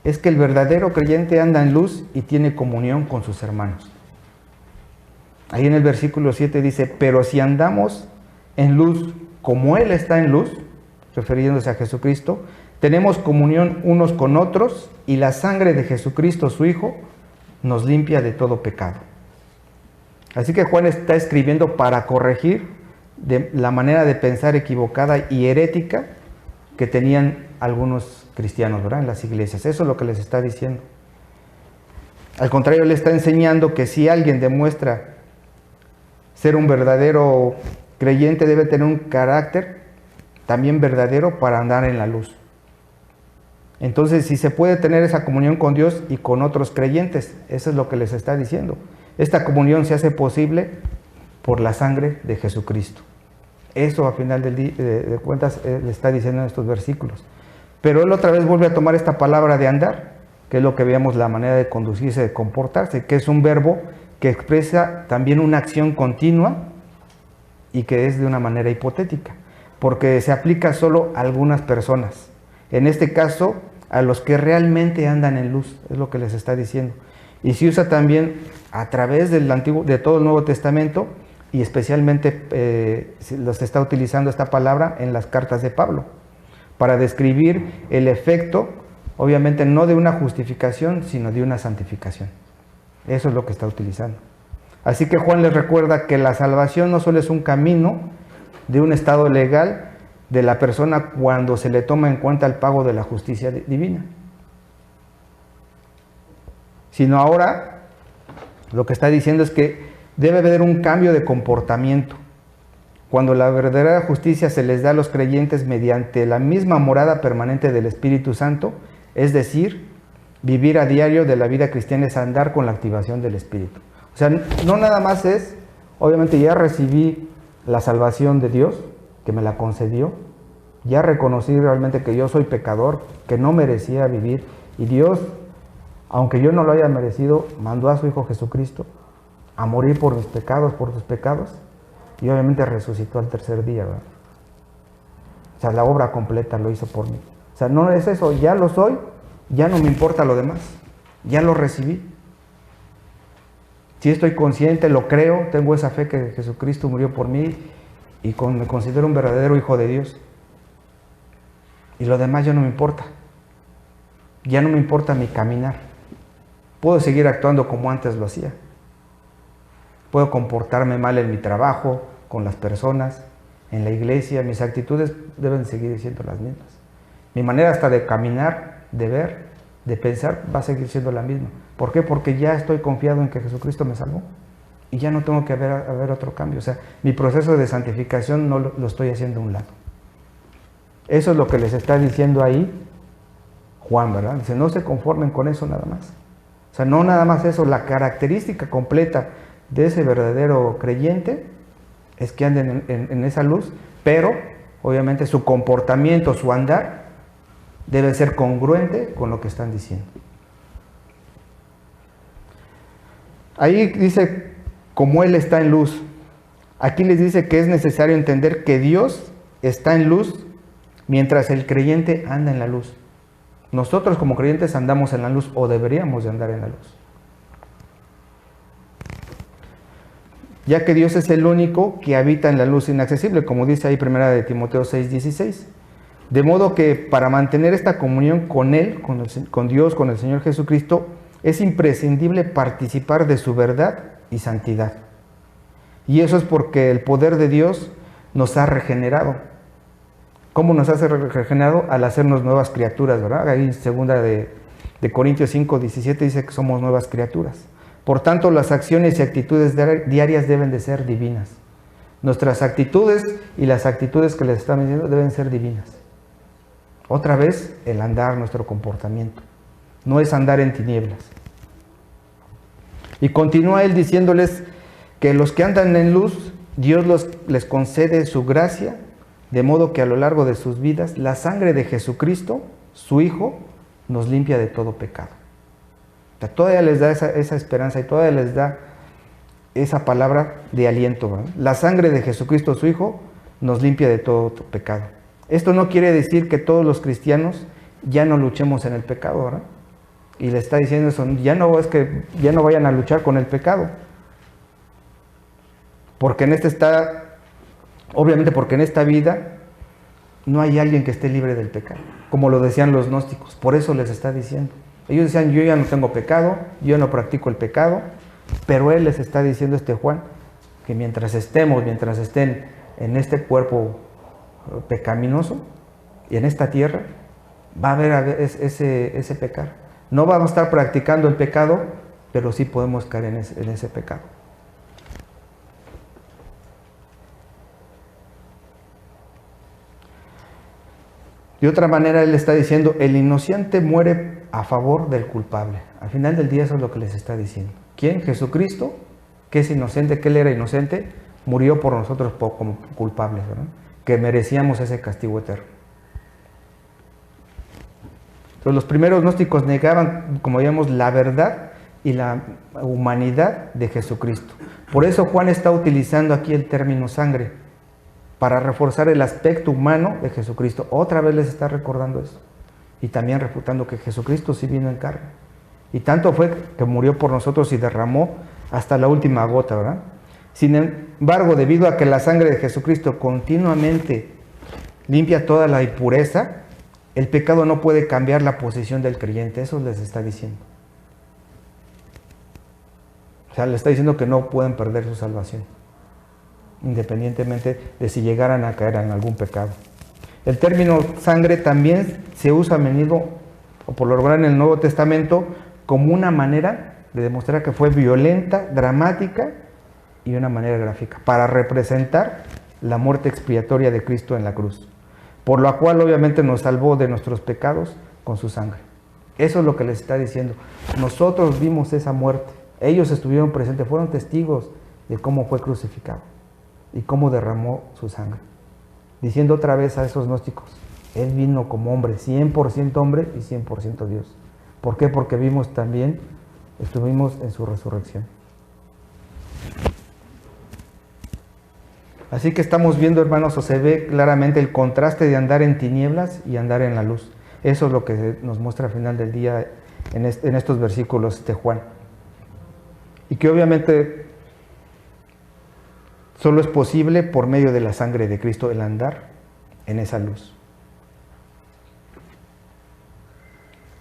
es que el verdadero creyente anda en luz y tiene comunión con sus hermanos. Ahí en el versículo 7 dice, pero si andamos en luz como Él está en luz, refiriéndose a Jesucristo, tenemos comunión unos con otros y la sangre de Jesucristo, su Hijo, nos limpia de todo pecado. Así que Juan está escribiendo para corregir de la manera de pensar equivocada y herética que tenían algunos cristianos, ¿verdad?, en las iglesias. Eso es lo que les está diciendo. Al contrario, le está enseñando que si alguien demuestra ser un verdadero creyente, debe tener un carácter también verdadero para andar en la luz. Entonces, si se puede tener esa comunión con Dios y con otros creyentes, eso es lo que les está diciendo. Esta comunión se hace posible por la sangre de Jesucristo. Eso a final de cuentas le está diciendo en estos versículos. Pero él otra vez vuelve a tomar esta palabra de andar, que es lo que veíamos, la manera de conducirse, de comportarse, que es un verbo que expresa también una acción continua y que es de una manera hipotética, porque se aplica solo a algunas personas. En este caso, a los que realmente andan en luz, es lo que les está diciendo. Y se usa también a través del de todo el Nuevo Testamento, y especialmente los está utilizando esta palabra en las cartas de Pablo, para describir el efecto, obviamente no de una justificación, sino de una santificación. Eso es lo que está utilizando. Así que Juan les recuerda que la salvación no solo es un camino de un estado legal de la persona cuando se le toma en cuenta el pago de la justicia divina, sino ahora lo que está diciendo es que debe haber un cambio de comportamiento. Cuando la verdadera justicia se les da a los creyentes mediante la misma morada permanente del Espíritu Santo, es decir, vivir a diario de la vida cristiana es andar con la activación del Espíritu. O sea, no nada más es, obviamente ya recibí la salvación de Dios, que me la concedió, ya reconocí realmente que yo soy pecador, que no merecía vivir, y Dios, aunque yo no lo haya merecido, mandó a su Hijo Jesucristo a morir por mis pecados, por tus pecados, y obviamente resucitó al tercer día, ¿verdad? O sea, la obra completa lo hizo por mí. O sea, no es eso, ya lo soy, ya no me importa lo demás, ya lo recibí. Si estoy consciente, lo creo, tengo esa fe que Jesucristo murió por mí y me considero un verdadero hijo de Dios. Y lo demás ya no me importa. Ya no me importa mi caminar. Puedo seguir actuando como antes lo hacía. Puedo comportarme mal en mi trabajo, con las personas, en la iglesia. Mis actitudes deben seguir siendo las mismas. Mi manera hasta de caminar, de ver, de pensar, va a seguir siendo la misma. ¿Por qué? Porque ya estoy confiado en que Jesucristo me salvó. Y ya no tengo que haber otro cambio. O sea, mi proceso de santificación no lo estoy haciendo a un lado. Eso es lo que les está diciendo ahí Juan, ¿verdad? Dice, no se conformen con eso nada más. O sea, no nada más eso, la característica completa de ese verdadero creyente es que anden en esa luz, pero obviamente su comportamiento, su andar, debe ser congruente con lo que están diciendo. Ahí dice, como Él está en luz. Aquí les dice que es necesario entender que Dios está en luz mientras el creyente anda en la luz. Nosotros como creyentes andamos en la luz o deberíamos de andar en la luz. Ya que Dios es el único que habita en la luz inaccesible, como dice ahí 1 de Timoteo 6:16. De modo que para mantener esta comunión con Él, con Dios, con el Señor Jesucristo, es imprescindible participar de su verdad y santidad. Y eso es porque el poder de Dios nos ha regenerado. ¿Cómo nos hace regenerado? Al hacernos nuevas criaturas, ¿verdad? Ahí en 2 de Corintios 5:17 dice que somos nuevas criaturas. Por tanto, las acciones y actitudes diarias deben de ser divinas. Nuestras actitudes y las actitudes que les estamos diciendo deben ser divinas. Otra vez, el andar, nuestro comportamiento. No es andar en tinieblas. Y continúa él diciéndoles que los que andan en luz, Dios les concede su gracia, de modo que a lo largo de sus vidas, la sangre de Jesucristo, su Hijo, nos limpia de todo pecado. O sea, todavía les da esa esperanza y todavía les da esa palabra de aliento, ¿verdad? La sangre de Jesucristo, su Hijo, nos limpia de todo pecado. Esto no quiere decir que todos los cristianos ya no luchemos en el pecado, ¿verdad? Y le está diciendo eso, ya no vayan a luchar con el pecado. Porque obviamente porque en esta vida no hay alguien que esté libre del pecado, como lo decían los gnósticos. Por eso les está diciendo. Ellos decían, yo ya no tengo pecado, yo no practico el pecado, pero él les está diciendo, Juan, que mientras estén en este cuerpo pecaminoso y en esta tierra, va a haber ese pecar. No vamos a estar practicando el pecado, pero sí podemos caer en ese pecado. De otra manera, él está diciendo, el inocente muere a favor del culpable. Al final del día eso es lo que les está diciendo. ¿Quién? Jesucristo, que es inocente, que él era inocente, murió por nosotros como culpables, ¿verdad? Que merecíamos ese castigo eterno. Entonces, los primeros gnósticos negaban, como digamos, la verdad y la humanidad de Jesucristo. Por eso Juan está utilizando aquí el término sangre, para reforzar el aspecto humano de Jesucristo. Otra vez les está recordando eso. Y también refutando que Jesucristo sí vino en carne. Y tanto fue que murió por nosotros y derramó hasta la última gota, ¿verdad? Sin embargo, debido a que la sangre de Jesucristo continuamente limpia toda la impureza, el pecado no puede cambiar la posición del creyente. Eso les está diciendo. O sea, le está diciendo que no pueden perder su salvación, independientemente de si llegaran a caer en algún pecado. El término sangre también se usa a menudo, o por lo regular en el Nuevo Testamento, como una manera de demostrar que fue violenta, dramática y una manera gráfica, para representar la muerte expiatoria de Cristo en la cruz, por lo cual obviamente nos salvó de nuestros pecados con su sangre. Eso es lo que les está diciendo. Nosotros vimos esa muerte, ellos estuvieron presentes, fueron testigos de cómo fue crucificado y cómo derramó su sangre. Diciendo otra vez a esos gnósticos, Él vino como hombre, 100% hombre y 100% Dios. ¿Por qué? Porque estuvimos en su resurrección. Así que estamos viendo, hermanos, o se ve claramente el contraste de andar en tinieblas y andar en la luz. Eso es lo que nos muestra al final del día en estos versículos de Juan. Y que obviamente solo es posible por medio de la sangre de Cristo el andar en esa luz.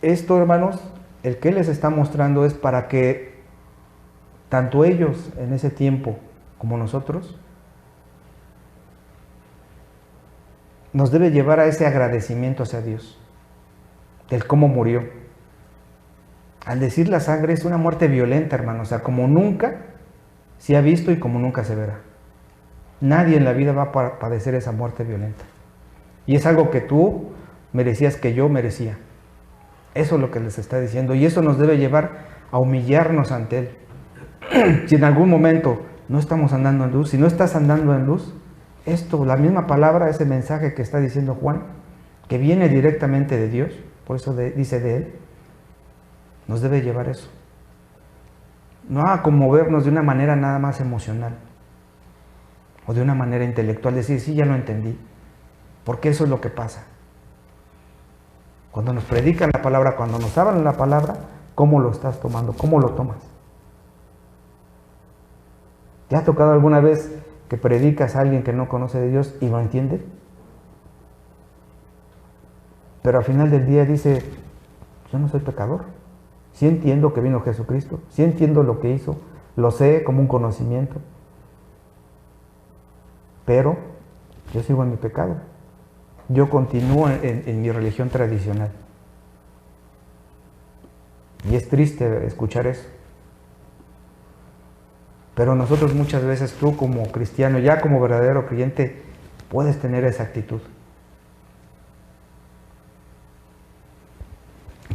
Esto, hermanos, el que les está mostrando es para que tanto ellos en ese tiempo como nosotros nos debe llevar a ese agradecimiento hacia Dios, del cómo murió. Al decir la sangre es una muerte violenta, hermanos, o sea, como nunca se ha visto y como nunca se verá. Nadie en la vida va a padecer esa muerte violenta. Y es algo que tú merecías, que yo merecía. Eso es lo que les está diciendo. Y eso nos debe llevar a humillarnos ante Él. Si en algún momento no estamos andando en luz, si no estás andando en luz, esto, la misma palabra, ese mensaje que está diciendo Juan, que viene directamente de Dios, por eso dice de Él, nos debe llevar eso. No a conmovernos de una manera nada más emocional o de una manera intelectual, decir, sí, ya lo entendí, porque eso es lo que pasa. Cuando nos predican la palabra, cuando nos hablan la palabra, ¿cómo lo estás tomando? ¿Cómo lo tomas? ¿Te ha tocado alguna vez que predicas a alguien que no conoce de Dios y lo entiende? Pero al final del día dice, yo no soy pecador. Sí entiendo que vino Jesucristo, sí entiendo lo que hizo, lo sé como un conocimiento, pero yo sigo en mi pecado. Yo continúo en mi religión tradicional. Y es triste escuchar eso. Pero nosotros muchas veces, tú como cristiano, ya como verdadero creyente, puedes tener esa actitud.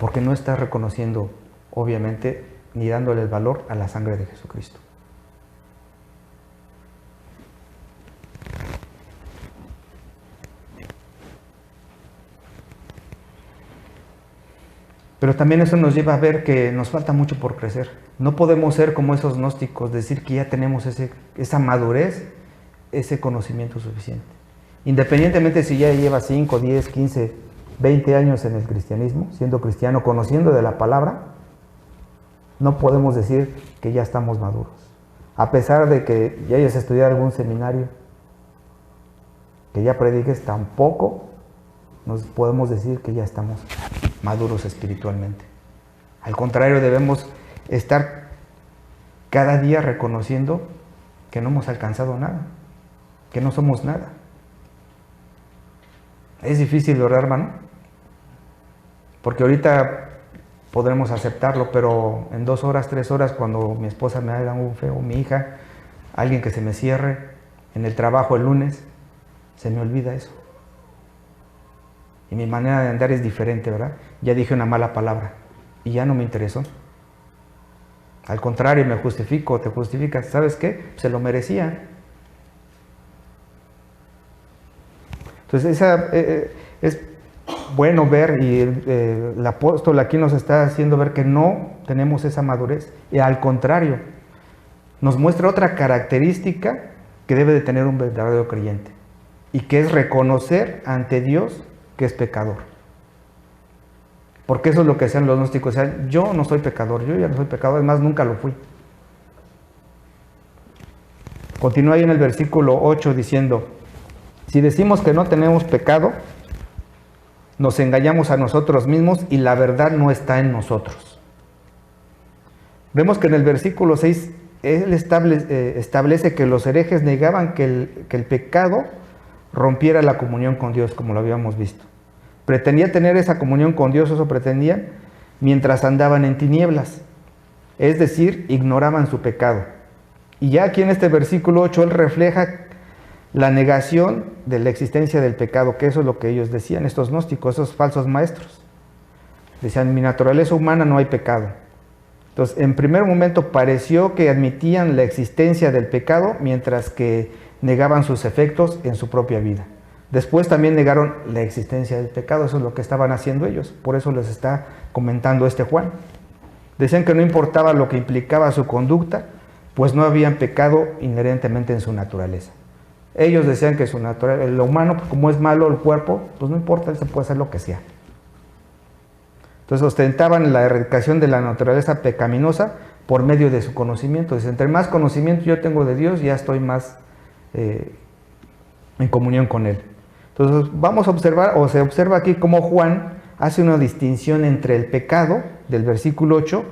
Porque no estás reconociendo, obviamente, ni dándole el valor a la sangre de Jesucristo. Pero también eso nos lleva a ver que nos falta mucho por crecer. No podemos ser como esos gnósticos, decir que ya tenemos esa madurez, ese conocimiento suficiente. Independientemente si ya lleva 5, 10, 15, 20 años en el cristianismo, siendo cristiano, conociendo de la palabra, no podemos decir que ya estamos maduros. A pesar de que ya hayas estudiado algún seminario, que ya prediques, tampoco nos podemos decir que ya estamos maduros espiritualmente. Al contrario, debemos estar cada día reconociendo que no hemos alcanzado nada, que no somos nada. Es difícil orar, hermano, porque ahorita podremos aceptarlo, pero en 2 horas, 3 horas, cuando mi esposa me haga un feo, mi hija, alguien que se me cierre, en el trabajo el lunes, se me olvida eso. Y mi manera de andar es diferente, ¿verdad? Ya dije una mala palabra y ya no me interesó. Al contrario, me justifico, te justificas. ¿Sabes qué? Se lo merecía. Entonces, es bueno ver, y el apóstol aquí nos está haciendo ver que no tenemos esa madurez. Y al contrario, nos muestra otra característica que debe de tener un verdadero creyente. Y que es reconocer ante Dios que es pecador. Porque eso es lo que hacían los gnósticos. O sea, yo no soy pecador, yo ya no soy pecador, además nunca lo fui. Continúa ahí en el versículo 8 diciendo, si decimos que no tenemos pecado, nos engañamos a nosotros mismos y la verdad no está en nosotros. Vemos que en el versículo 6, él establece que los herejes negaban que el pecado rompiera la comunión con Dios, como lo habíamos visto. Pretendía tener esa comunión con Dios, eso pretendían, mientras andaban en tinieblas. Es decir, ignoraban su pecado. Y ya aquí en este versículo 8, él refleja la negación de la existencia del pecado, que eso es lo que ellos decían, estos gnósticos, esos falsos maestros. Decían, en mi naturaleza humana no hay pecado. Entonces, en primer momento pareció que admitían la existencia del pecado, mientras que negaban sus efectos en su propia vida. Después también negaron la existencia del pecado, eso es lo que estaban haciendo ellos, por eso les está comentando este Juan. Decían que no importaba lo que implicaba su conducta, pues no habían pecado inherentemente en su naturaleza. Ellos decían que su naturaleza, lo humano, pues, como es malo el cuerpo, pues no importa, él se puede hacer lo que sea. Entonces ostentaban la erradicación de la naturaleza pecaminosa por medio de su conocimiento. Dice, entre más conocimiento yo tengo de Dios, ya estoy más en comunión con Él. Entonces vamos a observar, o se observa aquí cómo Juan hace una distinción entre el pecado del versículo 8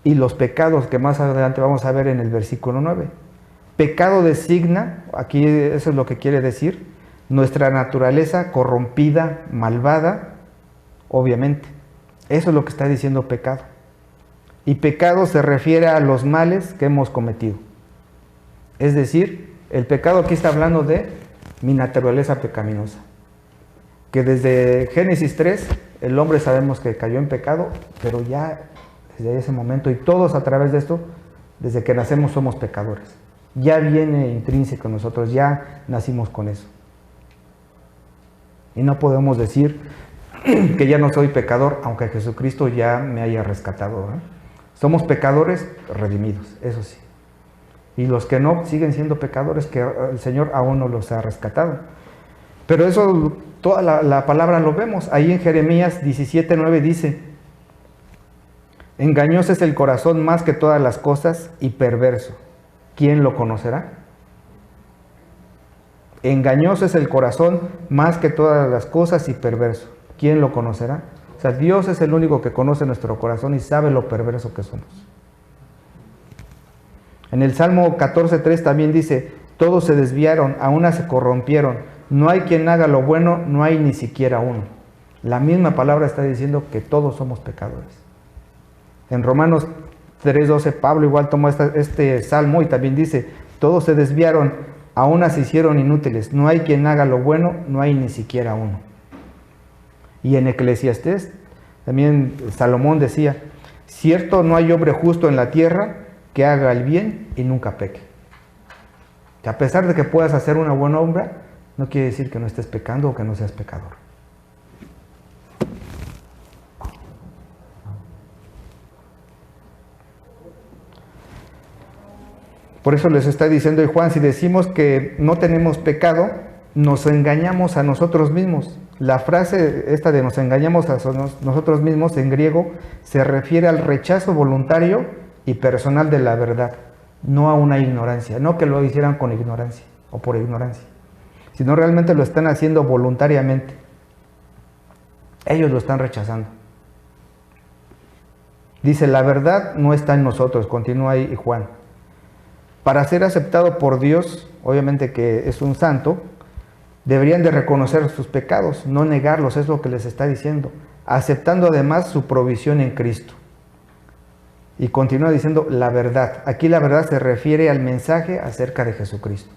y los pecados que más adelante vamos a ver en el versículo 9. Pecado designa, aquí eso es lo que quiere decir, nuestra naturaleza corrompida, malvada, obviamente. Eso es lo que está diciendo pecado. Y pecado se refiere a los males que hemos cometido. Es decir, el pecado aquí está hablando de mi naturaleza pecaminosa. Que desde Génesis 3, el hombre sabemos que cayó en pecado, pero ya desde ese momento, y todos a través de esto, desde que nacemos somos pecadores. Ya viene intrínseco en nosotros, ya nacimos con eso. Y no podemos decir que ya no soy pecador, aunque Jesucristo ya me haya rescatado, ¿eh? Somos pecadores redimidos, eso sí. Y los que no siguen siendo pecadores, que el Señor aún no los ha rescatado. Pero eso, toda la palabra lo vemos. Ahí en Jeremías 17:9 dice, engañoso es el corazón más que todas las cosas y perverso. ¿Quién lo conocerá? Engañoso es el corazón más que todas las cosas y perverso. ¿Quién lo conocerá? O sea, Dios es el único que conoce nuestro corazón y sabe lo perverso que somos. En el Salmo 14:3 también dice, todos se desviaron, a una se corrompieron, no hay quien haga lo bueno, no hay ni siquiera uno. La misma palabra está diciendo que todos somos pecadores. En Romanos 3:12 Pablo igual tomó este salmo y también dice, todos se desviaron, a una se hicieron inútiles, no hay quien haga lo bueno, no hay ni siquiera uno. Y en Eclesiastés también Salomón decía, cierto no hay hombre justo en la tierra que haga el bien y nunca peque. Que a pesar de que puedas hacer una buena obra, no quiere decir que no estés pecando o que no seas pecador. Por eso les está diciendo Juan, si decimos que no tenemos pecado, nos engañamos a nosotros mismos. La frase esta de nos engañamos a nosotros mismos en griego se refiere al rechazo voluntario y personal de la verdad, no a una ignorancia, no que lo hicieran con ignorancia o por ignorancia, sino realmente lo están haciendo voluntariamente. Ellos lo están rechazando. Dice, la verdad no está en nosotros, continúa ahí Juan. Para ser aceptado por Dios, obviamente que es un santo, deberían de reconocer sus pecados, no negarlos, es lo que les está diciendo, aceptando además su provisión en Cristo. Y continúa diciendo la verdad. Aquí la verdad se refiere al mensaje acerca de Jesucristo.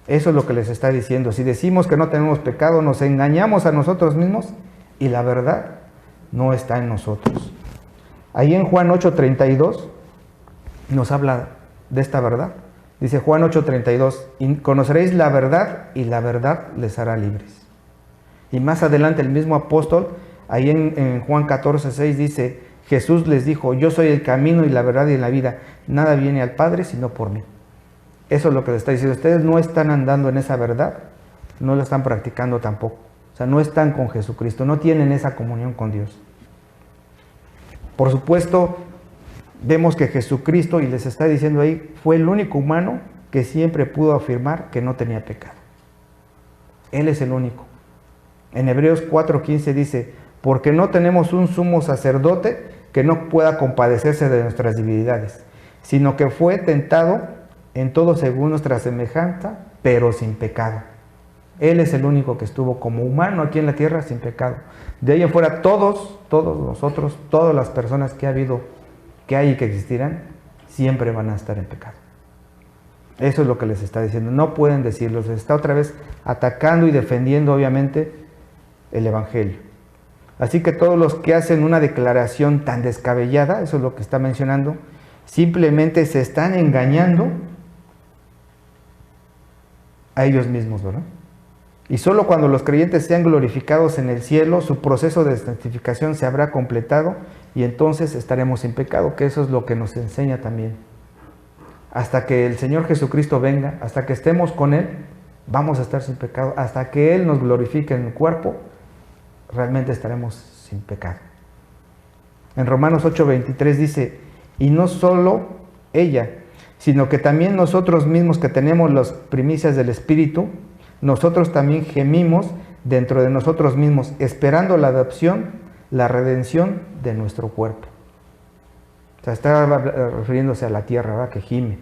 Eso es lo que les está diciendo. Si decimos que no tenemos pecado, nos engañamos a nosotros mismos y la verdad no está en nosotros. Ahí en Juan 8:32 nos habla de esta verdad. Dice Juan 8:32, y conoceréis la verdad y la verdad les hará libres. Y más adelante el mismo apóstol, ahí en Juan 14:6 dice, Jesús les dijo, yo soy el camino y la verdad y la vida, nada viene al Padre sino por mí. Eso es lo que les está diciendo, ustedes no están andando en esa verdad, no lo están practicando tampoco. O sea, no están con Jesucristo, no tienen esa comunión con Dios. Por supuesto, vemos que Jesucristo, y les está diciendo ahí, fue el único humano que siempre pudo afirmar que no tenía pecado. Él es el único. En Hebreos 4:15 dice, porque no tenemos un sumo sacerdote que no pueda compadecerse de nuestras debilidades, sino que fue tentado en todo según nuestra semejanza, pero sin pecado. Él es el único que estuvo como humano aquí en la tierra sin pecado. De ahí en fuera todos nosotros, todas las personas que ha habido, que hay y que existirán, siempre van a estar en pecado. Eso es lo que les está diciendo. No pueden decirlo. Se está otra vez atacando y defendiendo obviamente el Evangelio. Así que todos los que hacen una declaración tan descabellada, eso es lo que está mencionando, simplemente se están engañando a ellos mismos, ¿verdad? Y solo cuando los creyentes sean glorificados en el cielo, su proceso de santificación se habrá completado y entonces estaremos sin pecado, que eso es lo que nos enseña también. hasta que el Señor Jesucristo venga, hasta que estemos con Él, vamos a estar sin pecado. Hasta que Él nos glorifique en el cuerpo, realmente estaremos sin pecado. En Romanos 8:23 dice, y no solo ella, sino que también nosotros mismos que tenemos las primicias del Espíritu, nosotros también gemimos dentro de nosotros mismos, esperando la adopción, la redención de nuestro cuerpo. O sea, está refiriéndose a la tierra, ¿verdad? Que gime,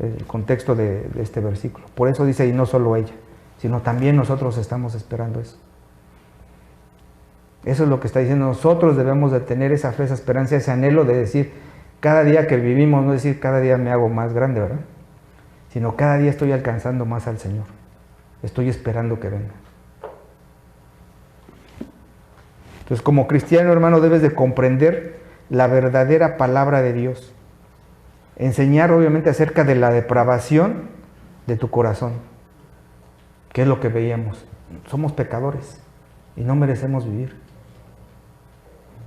el contexto de este versículo. Por eso dice, y no solo ella, sino también nosotros estamos esperando eso. Eso es lo que está diciendo. Nosotros debemos de tener esa fe, esa esperanza, ese anhelo de decir, cada día que vivimos, no decir cada día me hago más grande, ¿verdad? Sino cada día estoy alcanzando más al Señor. Estoy esperando que venga. Entonces, como cristiano, hermano, debes de comprender la verdadera palabra de Dios. Enseñar, obviamente, acerca de la depravación de tu corazón. ¿Qué es lo que veíamos? Somos pecadores y no merecemos vivir.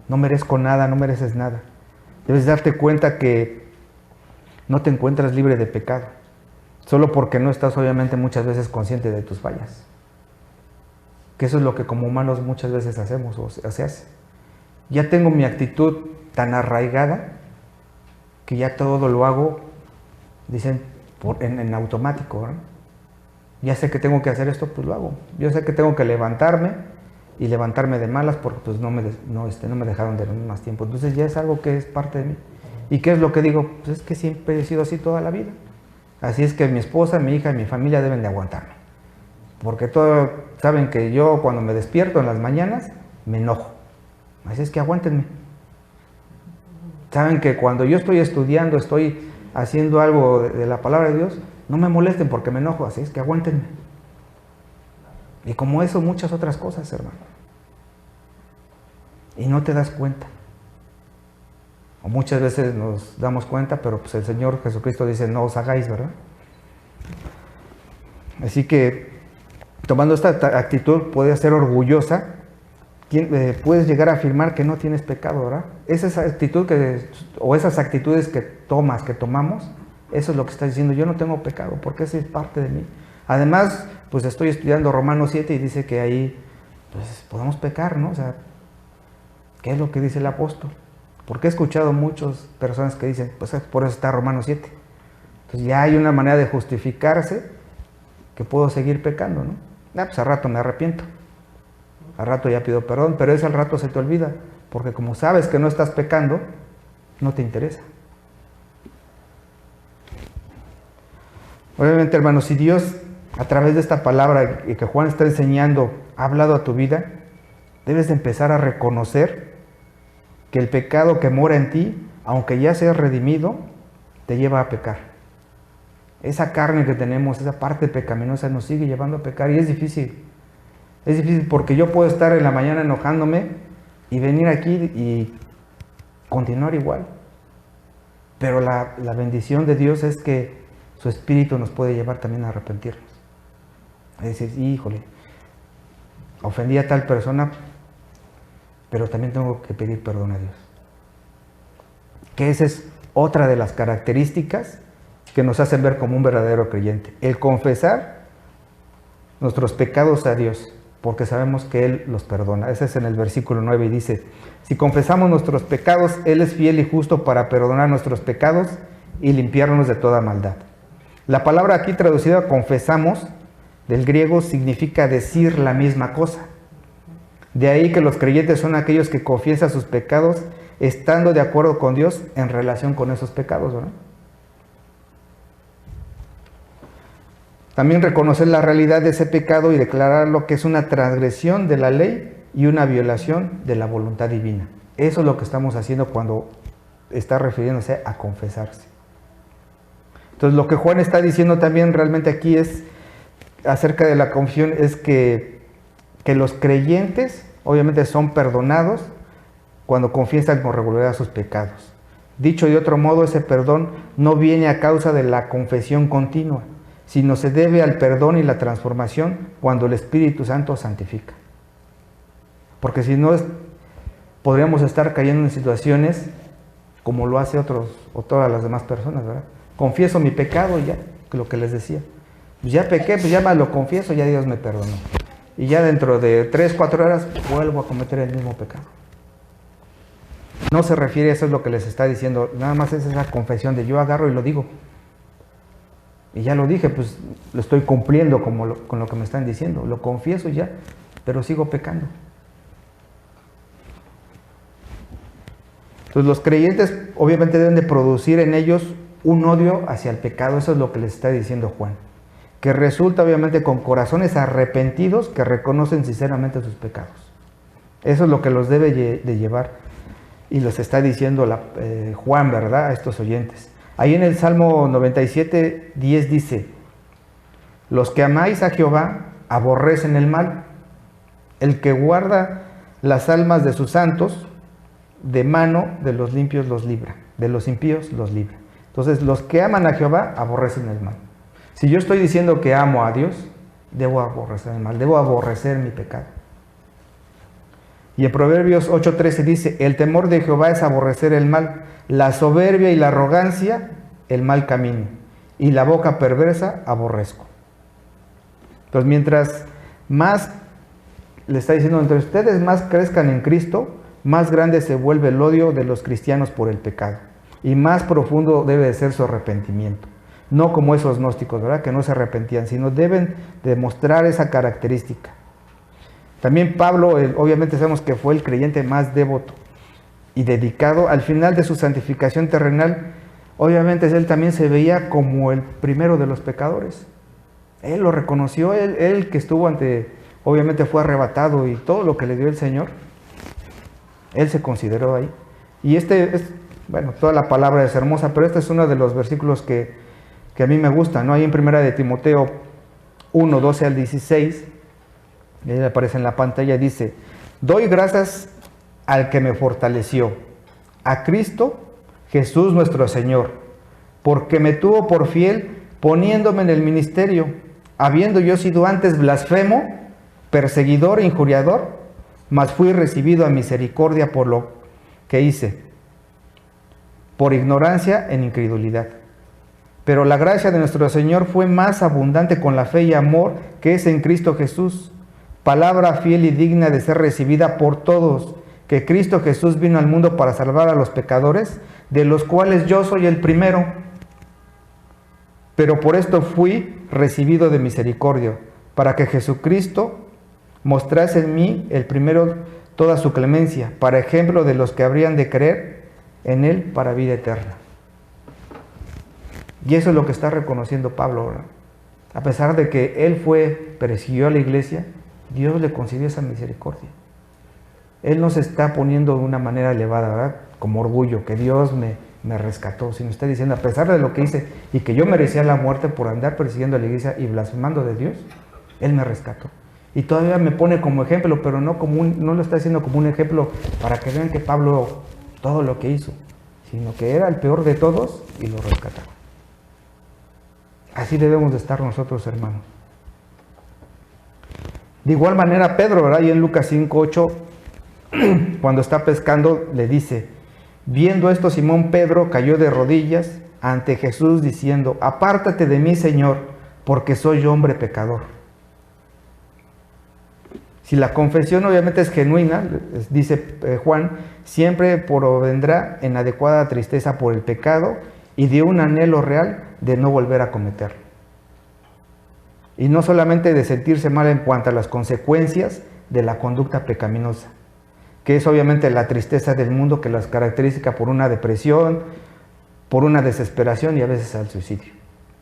No merezco nada, no mereces nada. Debes darte cuenta que no te encuentras libre de pecado, solo porque no estás, obviamente, muchas veces consciente de tus fallas. Que eso es lo que como humanos muchas veces hacemos o se hace. Ya tengo mi actitud tan arraigada que ya todo lo hago, dicen, en automático, ¿verdad? Ya sé que tengo que hacer esto, pues lo hago. Yo sé que tengo que levantarme y levantarme de malas porque pues no me dejaron dormir más tiempo. Entonces ya es algo que es parte de mí. ¿Y qué es lo que digo? Pues es que siempre he sido así toda la vida. Así es que mi esposa, mi hija y mi familia deben de aguantarme. Porque todos saben que yo cuando me despierto en las mañanas me enojo. Así es que aguántenme. Saben que cuando yo estoy estudiando, estoy haciendo algo de la palabra de Dios, no me molesten porque me enojo. Así es que aguántenme. Y como eso, muchas otras cosas, hermano. Y no te das cuenta. O muchas veces nos damos cuenta, pero pues el Señor Jesucristo dice, no os hagáis, ¿verdad? Así que, tomando esta actitud, puedes ser orgullosa, puedes llegar a afirmar que no tienes pecado, ¿verdad? Esa actitud o esas actitudes que tomamos, eso es lo que está diciendo, yo no tengo pecado, porque eso es parte de mí. Además, pues estoy estudiando Romanos 7 y dice que ahí, pues podemos pecar, ¿no? O sea, ¿qué es lo que dice el apóstol? Porque he escuchado muchas personas que dicen, pues por eso está Romanos 7. Entonces ya hay una manera de justificarse que puedo seguir pecando, ¿no? Pues al rato me arrepiento. Al rato ya pido perdón, pero ese al rato se te olvida. Porque como sabes que no estás pecando, no te interesa. Obviamente, hermanos, si Dios, a través de esta palabra que Juan está enseñando, ha hablado a tu vida, debes de empezar a reconocer que el pecado que mora en ti, aunque ya seas redimido, te lleva a pecar. Esa carne que tenemos, esa parte pecaminosa nos sigue llevando a pecar y es difícil. Es difícil porque yo puedo estar en la mañana enojándome y venir aquí y continuar igual. Pero la bendición de Dios es que su Espíritu nos puede llevar también a arrepentirnos. Es decir, híjole, ofendí a tal persona, pero también tengo que pedir perdón a Dios. Que esa es otra de las características que nos hacen ver como un verdadero creyente. El confesar nuestros pecados a Dios, porque sabemos que Él los perdona. Ese es en el versículo 9 y dice, si confesamos nuestros pecados, Él es fiel y justo para perdonar nuestros pecados y limpiarnos de toda maldad. La palabra aquí traducida confesamos, del griego, significa decir la misma cosa. De ahí que los creyentes son aquellos que confiesan sus pecados estando de acuerdo con Dios en relación con esos pecados, ¿verdad? También reconocer la realidad de ese pecado y declararlo que es una transgresión de la ley y una violación de la voluntad divina. Eso es lo que estamos haciendo cuando está refiriéndose a confesarse. Entonces, lo que Juan está diciendo también realmente aquí es acerca de la confesión, es que los creyentes obviamente son perdonados cuando confiesan con regularidad sus pecados. Dicho de otro modo, ese perdón no viene a causa de la confesión continua, sino se debe al perdón y la transformación cuando el Espíritu Santo santifica. Porque si no, podríamos estar cayendo en situaciones como lo hace otros o todas las demás personas, ¿verdad? Confieso mi pecado y ya, lo que les decía. Pues ya pequé, pues ya me lo confieso, ya Dios me perdonó. Y ya dentro de 3, 4 horas vuelvo a cometer el mismo pecado. No se refiere, eso es lo que les está diciendo, nada más es esa confesión de yo agarro y lo digo. Y ya lo dije, pues lo estoy cumpliendo con lo que me están diciendo. Lo confieso ya, pero sigo pecando. Entonces los creyentes obviamente deben de producir en ellos un odio hacia el pecado. Eso es lo que les está diciendo Juan. Que resulta obviamente con corazones arrepentidos que reconocen sinceramente sus pecados. Eso es lo que los debe de llevar. Y les está diciendo Juan, ¿verdad? A estos oyentes. Ahí en el Salmo 97, 10 dice: los que amáis a Jehová aborrecen el mal. El que guarda las almas de sus santos, de mano de los limpios los libra, de los impíos los libra. Entonces, los que aman a Jehová aborrecen el mal. Si yo estoy diciendo que amo a Dios, debo aborrecer el mal, debo aborrecer mi pecado. Y en Proverbios 8:13 dice: el temor de Jehová es aborrecer el mal, la soberbia y la arrogancia, el mal camino, y la boca perversa aborrezco. Entonces, mientras más, le está diciendo, entre ustedes más crezcan en Cristo, más grande se vuelve el odio de los cristianos por el pecado, y más profundo debe de ser su arrepentimiento. No como esos gnósticos, ¿verdad?, que no se arrepentían, sino deben demostrar esa característica. También Pablo, obviamente sabemos que fue el creyente más devoto y dedicado. Al final de su santificación terrenal, obviamente él también se veía como el primero de los pecadores. Él lo reconoció, él que estuvo obviamente fue arrebatado y todo lo que le dio el Señor, él se consideró ahí. Y bueno, toda la palabra es hermosa, pero este es uno de los versículos que a mí me gusta, ¿no? Ahí en 1 de Timoteo 1, 12 al 16, y ahí aparece en la pantalla, dice: doy gracias al que me fortaleció, a Cristo Jesús nuestro Señor, porque me tuvo por fiel poniéndome en el ministerio, habiendo yo sido antes blasfemo, perseguidor e injuriador, mas fui recibido a misericordia por lo que hice, por ignorancia en incredulidad. Pero la gracia de nuestro Señor fue más abundante con la fe y amor que es en Cristo Jesús. Palabra fiel y digna de ser recibida por todos, que Cristo Jesús vino al mundo para salvar a los pecadores, de los cuales yo soy el primero. Pero por esto fui recibido de misericordia, para que Jesucristo mostrase en mí el primero toda su clemencia, para ejemplo de los que habrían de creer en Él para vida eterna. Y eso es lo que está reconociendo Pablo ahora. A pesar de que él persiguió a la iglesia, Dios le concedió esa misericordia. Él no se está poniendo de una manera elevada, ¿verdad?, como orgullo, que Dios me rescató, sino está diciendo, a pesar de lo que hice y que yo merecía la muerte por andar persiguiendo a la iglesia y blasfemando de Dios, Él me rescató. Y todavía me pone como ejemplo, pero no lo está haciendo como un ejemplo para que vean que Pablo todo lo que hizo, sino que era el peor de todos y lo rescató. Así debemos de estar nosotros, hermanos. De igual manera Pedro, ¿verdad?, y en Lucas 5:8, cuando está pescando, le dice: viendo esto, Simón Pedro cayó de rodillas ante Jesús diciendo: apártate de mí, Señor, porque soy hombre pecador. Si la confesión obviamente es genuina, dice Juan, siempre provendrá en adecuada tristeza por el pecado y de un anhelo real de no volver a cometerlo. Y no solamente de sentirse mal en cuanto a las consecuencias de la conducta pecaminosa, que es obviamente la tristeza del mundo que las caracteriza por una depresión, por una desesperación y a veces al suicidio,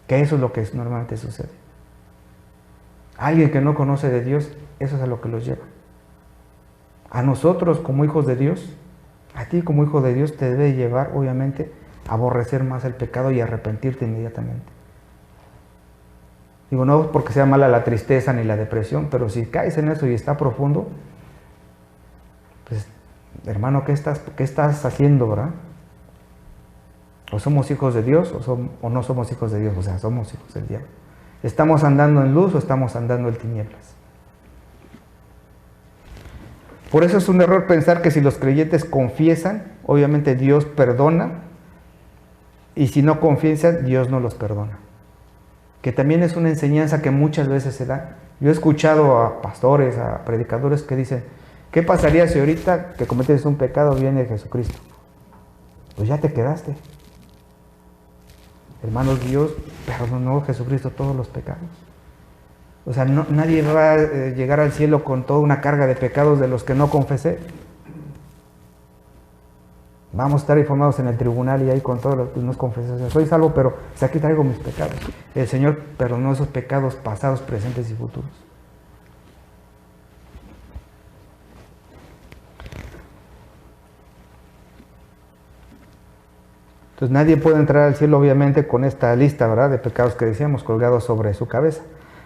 que eso es lo que normalmente sucede. Alguien que no conoce de Dios, eso es a lo que los lleva. A nosotros como hijos de Dios, a ti como hijo de Dios, te debe llevar obviamente a aborrecer más el pecado y arrepentirte inmediatamente. Digo, no porque sea mala la tristeza ni la depresión, pero si caes en eso y está profundo, pues hermano, ¿qué estás haciendo, verdad? O somos hijos de Dios o no somos hijos de Dios, o sea, somos hijos del diablo. ¿Estamos andando en luz o estamos andando en tinieblas? Por eso es un error pensar que si los creyentes confiesan obviamente Dios perdona, y si no confiesan, Dios no los perdona. Que también es una enseñanza que muchas veces se da. Yo he escuchado a pastores, a predicadores que dicen, ¿qué pasaría si ahorita que cometes un pecado viene Jesucristo? Pues ya te quedaste. Hermanos, Dios perdonó Jesucristo todos los pecados. O sea, nadie va a llegar al cielo con toda una carga de pecados de los que no confesé. Vamos a estar informados en el tribunal y ahí con todos los que nos confesamos. Soy salvo, pero aquí traigo mis pecados. El Señor perdonó esos pecados pasados, presentes y futuros. Entonces nadie puede entrar al cielo obviamente con esta lista, ¿verdad?, de pecados que decíamos colgados sobre su cabeza.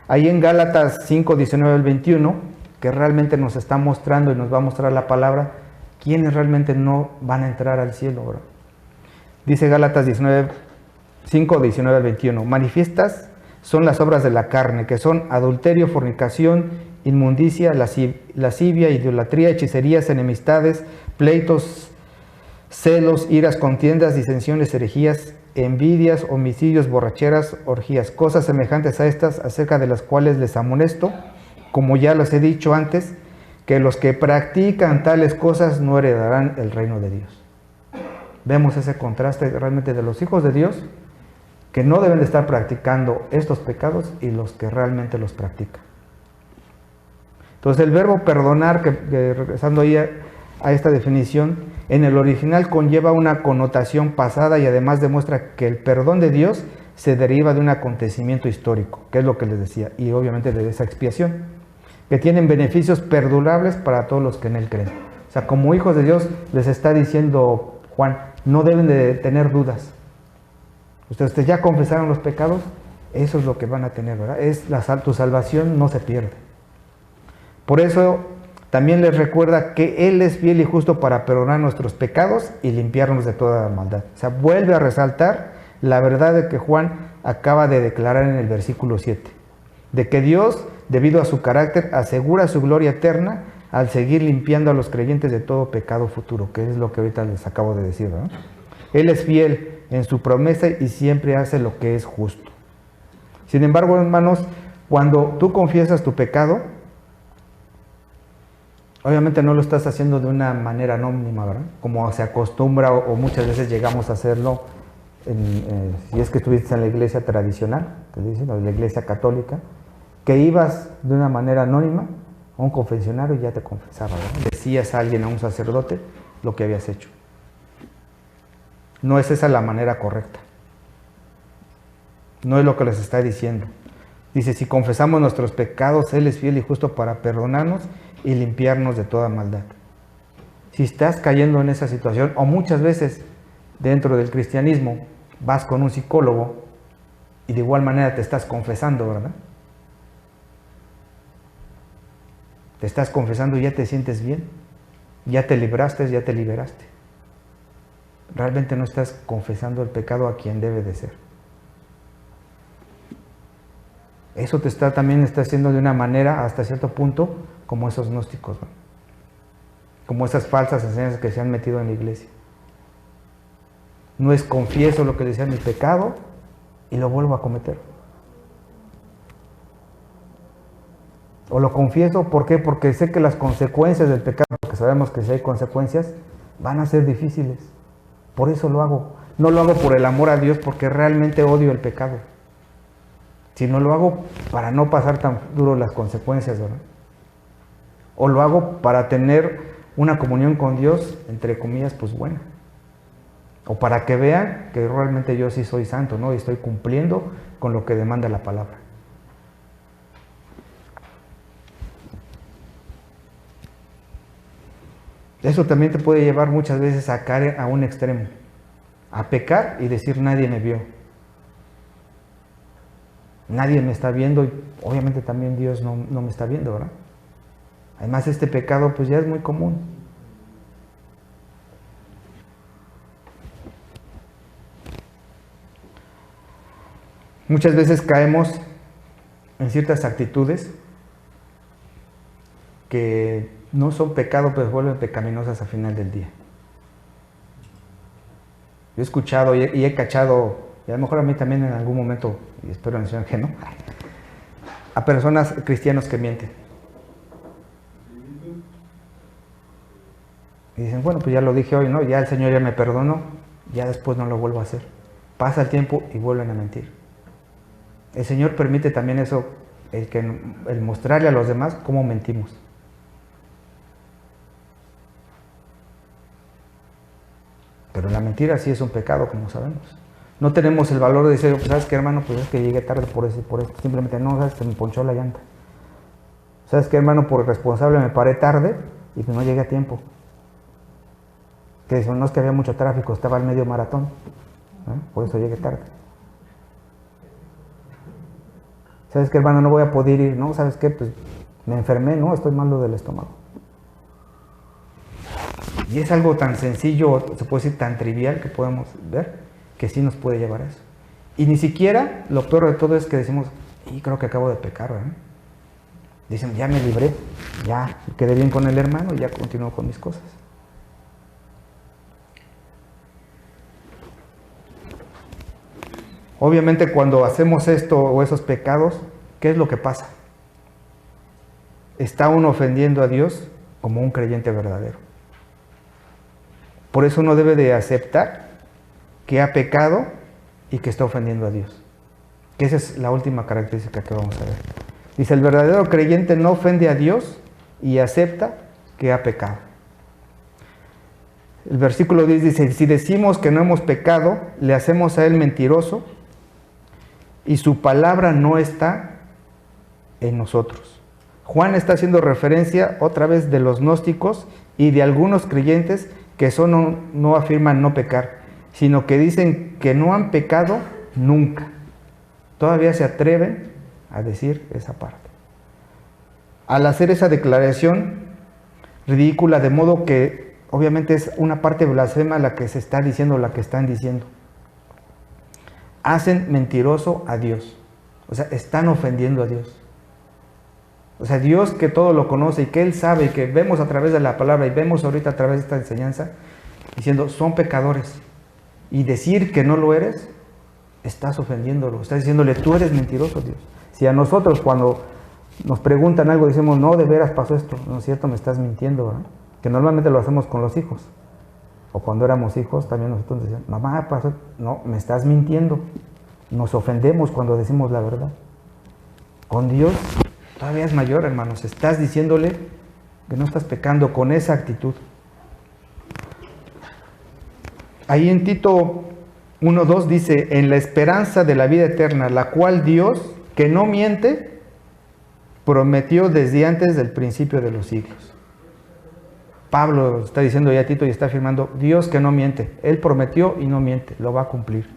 Ahí en Gálatas 5, 19 al 21, que realmente nos está mostrando y nos va a mostrar la palabra, quiénes realmente no van a entrar al cielo, ¿verdad? Dice Gálatas 5, 19 al 21, manifiestas son las obras de la carne, que son adulterio, fornicación, inmundicia, lascivia, idolatría, hechicerías, enemistades, pleitos, celos, iras, contiendas, disensiones, herejías, envidias, homicidios, borracheras, orgías, cosas semejantes a estas, acerca de las cuales les amonesto, como ya los he dicho antes, que los que practican tales cosas no heredarán el reino de Dios. Vemos ese contraste realmente de los hijos de Dios, que no deben de estar practicando estos pecados, y los que realmente los practican. Entonces el verbo perdonar, que regresando ahí a esta definición, en el original conlleva una connotación pasada y además demuestra que el perdón de Dios se deriva de un acontecimiento histórico, que es lo que les decía, y obviamente de esa expiación, que tienen beneficios perdurables para todos los que en Él creen. O sea, como hijos de Dios les está diciendo Juan, no deben de tener dudas. Ustedes ya confesaron los pecados, eso es lo que van a tener, ¿verdad? Tu salvación no se pierde. Por eso también les recuerda que Él es fiel y justo para perdonar nuestros pecados y limpiarnos de toda maldad. O sea, vuelve a resaltar la verdad de que Juan acaba de declarar en el versículo 7. De que Dios, debido a su carácter, asegura su gloria eterna al seguir limpiando a los creyentes de todo pecado futuro, que es lo que ahorita les acabo de decir, ¿no? Él es fiel en su promesa y siempre hace lo que es justo. Sin embargo, hermanos, cuando tú confiesas tu pecado, obviamente no lo estás haciendo de una manera anónima, ¿verdad? Como se acostumbra o muchas veces llegamos a hacerlo, si es que estuviste en la iglesia tradicional, te dicen, o en la iglesia católica, que ibas de una manera anónima a un confesionario y ya te confesaba, ¿verdad? Decías a alguien, a un sacerdote, lo que habías hecho. No es esa la manera correcta. No es lo que les está diciendo. Dice, si confesamos nuestros pecados, Él es fiel y justo para perdonarnos y limpiarnos de toda maldad. Si estás cayendo en esa situación, o muchas veces dentro del cristianismo vas con un psicólogo y de igual manera te estás confesando, ¿verdad? Te estás confesando y ya te sientes bien, ya te libraste, ya te liberaste. Realmente no estás confesando el pecado a quien debe de ser. Eso también está haciendo de una manera, hasta cierto punto, como esos gnósticos, ¿no? Como esas falsas enseñanzas que se han metido en la iglesia. No es confieso lo que decía mi pecado y lo vuelvo a cometer. O lo confieso, ¿por qué? Porque sé que las consecuencias del pecado, porque sabemos que si hay consecuencias, van a ser difíciles. Por eso lo hago. No lo hago por el amor a Dios, porque realmente odio el pecado. Sino lo hago para no pasar tan duro las consecuencias, ¿verdad? O lo hago para tener una comunión con Dios, entre comillas, pues buena. O para que vean que realmente yo sí soy santo, ¿no? Y estoy cumpliendo con lo que demanda la palabra. Eso también te puede llevar muchas veces a caer a un extremo, a pecar y decir nadie me vio, nadie me está viendo, y obviamente también Dios no me está viendo, ¿verdad? Además este pecado pues ya es muy común. Muchas veces caemos en ciertas actitudes que no son pecado, pero vuelven pecaminosas al final del día. Yo he escuchado y he cachado, y a lo mejor a mí también en algún momento, y espero en el Señor que no, a personas cristianos que mienten. Y dicen, bueno, pues ya lo dije hoy, ¿no? Ya el Señor ya me perdonó, ya después no lo vuelvo a hacer. Pasa el tiempo y vuelven a mentir. El Señor permite también eso, el mostrarle a los demás cómo mentimos. Pero la mentira sí es un pecado, como sabemos. No tenemos el valor de decir, pues, ¿sabes qué, hermano? Pues es que llegué tarde por eso. Simplemente, no, ¿sabes? Que me ponchó la llanta. ¿Sabes qué, hermano? Por responsable me paré tarde y pues no llegué a tiempo. Que dicen, no, es que había mucho tráfico, estaba al medio maratón. Por eso llegué tarde. ¿Sabes qué, hermano? No voy a poder ir, ¿no? ¿Sabes qué? Pues me enfermé, ¿no? Estoy malo del estómago. Y es algo tan sencillo, se puede decir tan trivial que podemos ver, que sí nos puede llevar a eso. Y ni siquiera, lo peor de todo es que decimos, y creo que acabo de pecar, ¿verdad? Dicen, ya me libré, ya quedé bien con el hermano y ya continúo con mis cosas. Obviamente cuando hacemos esto o esos pecados, ¿qué es lo que pasa? Está uno ofendiendo a Dios como un creyente verdadero. Por eso uno debe de aceptar que ha pecado y que está ofendiendo a Dios. Que esa es la última característica que vamos a ver. Dice, el verdadero creyente no ofende a Dios y acepta que ha pecado. El versículo 10 dice, si decimos que no hemos pecado, le hacemos a él mentiroso y su palabra no está en nosotros. Juan está haciendo referencia otra vez de los gnósticos y de algunos creyentes que no afirman no pecar, sino que dicen que no han pecado nunca. Todavía se atreven a decir esa parte. Al hacer esa declaración ridícula, de modo que obviamente es una parte blasfema la que se está diciendo, la que están diciendo. Hacen mentiroso a Dios. O sea, están ofendiendo a Dios. O sea, Dios que todo lo conoce y que Él sabe y que vemos a través de la palabra y vemos ahorita a través de esta enseñanza, diciendo, son pecadores. Y decir que no lo eres, estás ofendiéndolo. Estás diciéndole, tú eres mentiroso, Dios. Si a nosotros cuando nos preguntan algo decimos, no, de veras pasó esto, no es cierto, me estás mintiendo, ¿verdad? Que normalmente lo hacemos con los hijos. O cuando éramos hijos también nosotros decíamos, mamá, pasó, no, me estás mintiendo. Nos ofendemos cuando decimos la verdad. Con Dios todavía es mayor, hermanos. Estás diciéndole que no estás pecando con esa actitud. Ahí en Tito 1:2 dice, en la esperanza de la vida eterna, la cual Dios, que no miente, prometió desde antes del principio de los siglos. Pablo está diciendo ya a Tito y está afirmando, Dios que no miente. Él prometió y no miente, lo va a cumplir.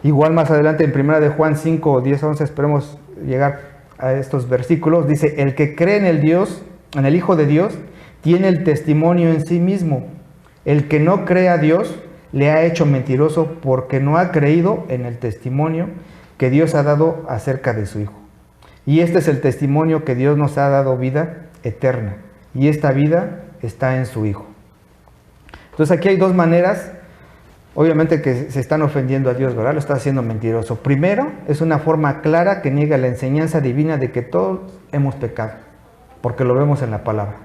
Igual más adelante en 1 de Juan 5, 10, 11, esperemos llegar a estos versículos, dice, el que cree en el Dios, en el Hijo de Dios, tiene el testimonio en sí mismo. El que no cree a Dios, le ha hecho mentiroso porque no ha creído en el testimonio que Dios ha dado acerca de su Hijo. Y este es el testimonio que Dios nos ha dado vida eterna. Y esta vida está en su Hijo. Entonces aquí hay dos maneras, obviamente que se están ofendiendo a Dios, ¿verdad? Lo está haciendo mentiroso. Primero, es una forma clara que niega la enseñanza divina de que todos hemos pecado, porque lo vemos en la palabra.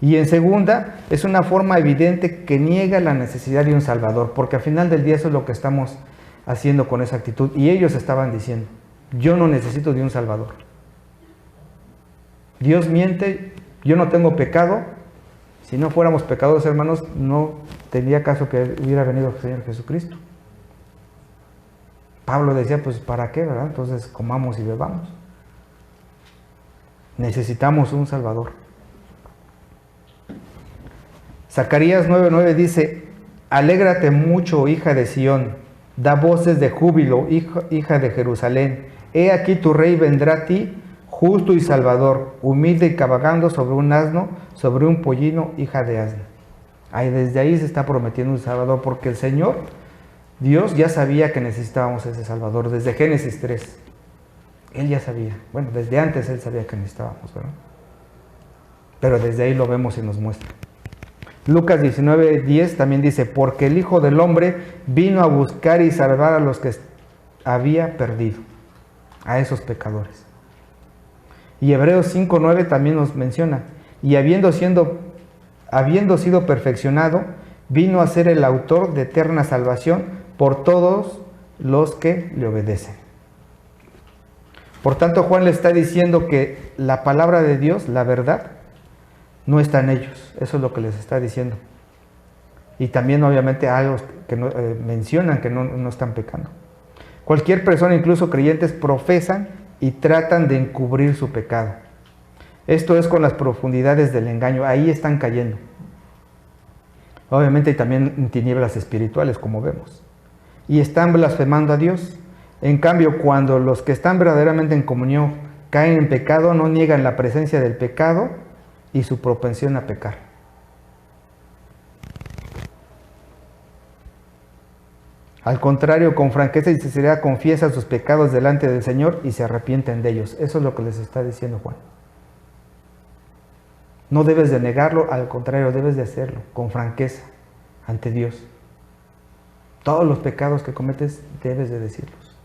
Y en segunda, es una forma evidente que niega la necesidad de un Salvador, porque al final del día eso es lo que estamos haciendo con esa actitud. Y ellos estaban diciendo, yo no necesito de un Salvador. Dios miente, yo no tengo pecado. Si no fuéramos pecadores, hermanos, no tendría caso que hubiera venido el Señor Jesucristo. Pablo decía, pues ¿para qué, verdad? Entonces comamos y bebamos. Necesitamos un Salvador. Zacarías 9:9 dice, alégrate mucho, hija de Sión, da voces de júbilo, hija de Jerusalén. He aquí tu rey vendrá a ti, justo y salvador, humilde y cabalgando sobre un asno, sobre un pollino, hija de asno. Ahí, desde ahí se está prometiendo un Salvador, porque el Señor, Dios, ya sabía que necesitábamos ese Salvador, desde Génesis 3. Él ya sabía, bueno, desde antes Él sabía que necesitábamos, ¿verdad? Pero desde ahí lo vemos y nos muestra. Lucas 19:10 también dice, porque el Hijo del Hombre vino a buscar y salvar a los que había perdido, a esos pecadores. Y Hebreos 5:9 también nos menciona, y habiendo sido perfeccionado, vino a ser el autor de eterna salvación por todos los que le obedecen. Por tanto, Juan le está diciendo que la palabra de Dios, la verdad, no está en ellos. Eso es lo que les está diciendo. Y también obviamente a los que mencionan que no están pecando. Cualquier persona, incluso creyentes, profesan y tratan de encubrir su pecado. Esto es con las profundidades del engaño. Ahí están cayendo. Obviamente también en tinieblas espirituales, como vemos. Y están blasfemando a Dios. En cambio, cuando los que están verdaderamente en comunión caen en pecado, no niegan la presencia del pecado y su propensión a pecar. Al contrario, con franqueza y sinceridad confiesan sus pecados delante del Señor y se arrepienten de ellos. Eso es lo que les está diciendo Juan. No debes de negarlo, al contrario, debes de hacerlo con franqueza ante Dios. Todos los pecados que cometes debes de decirlos.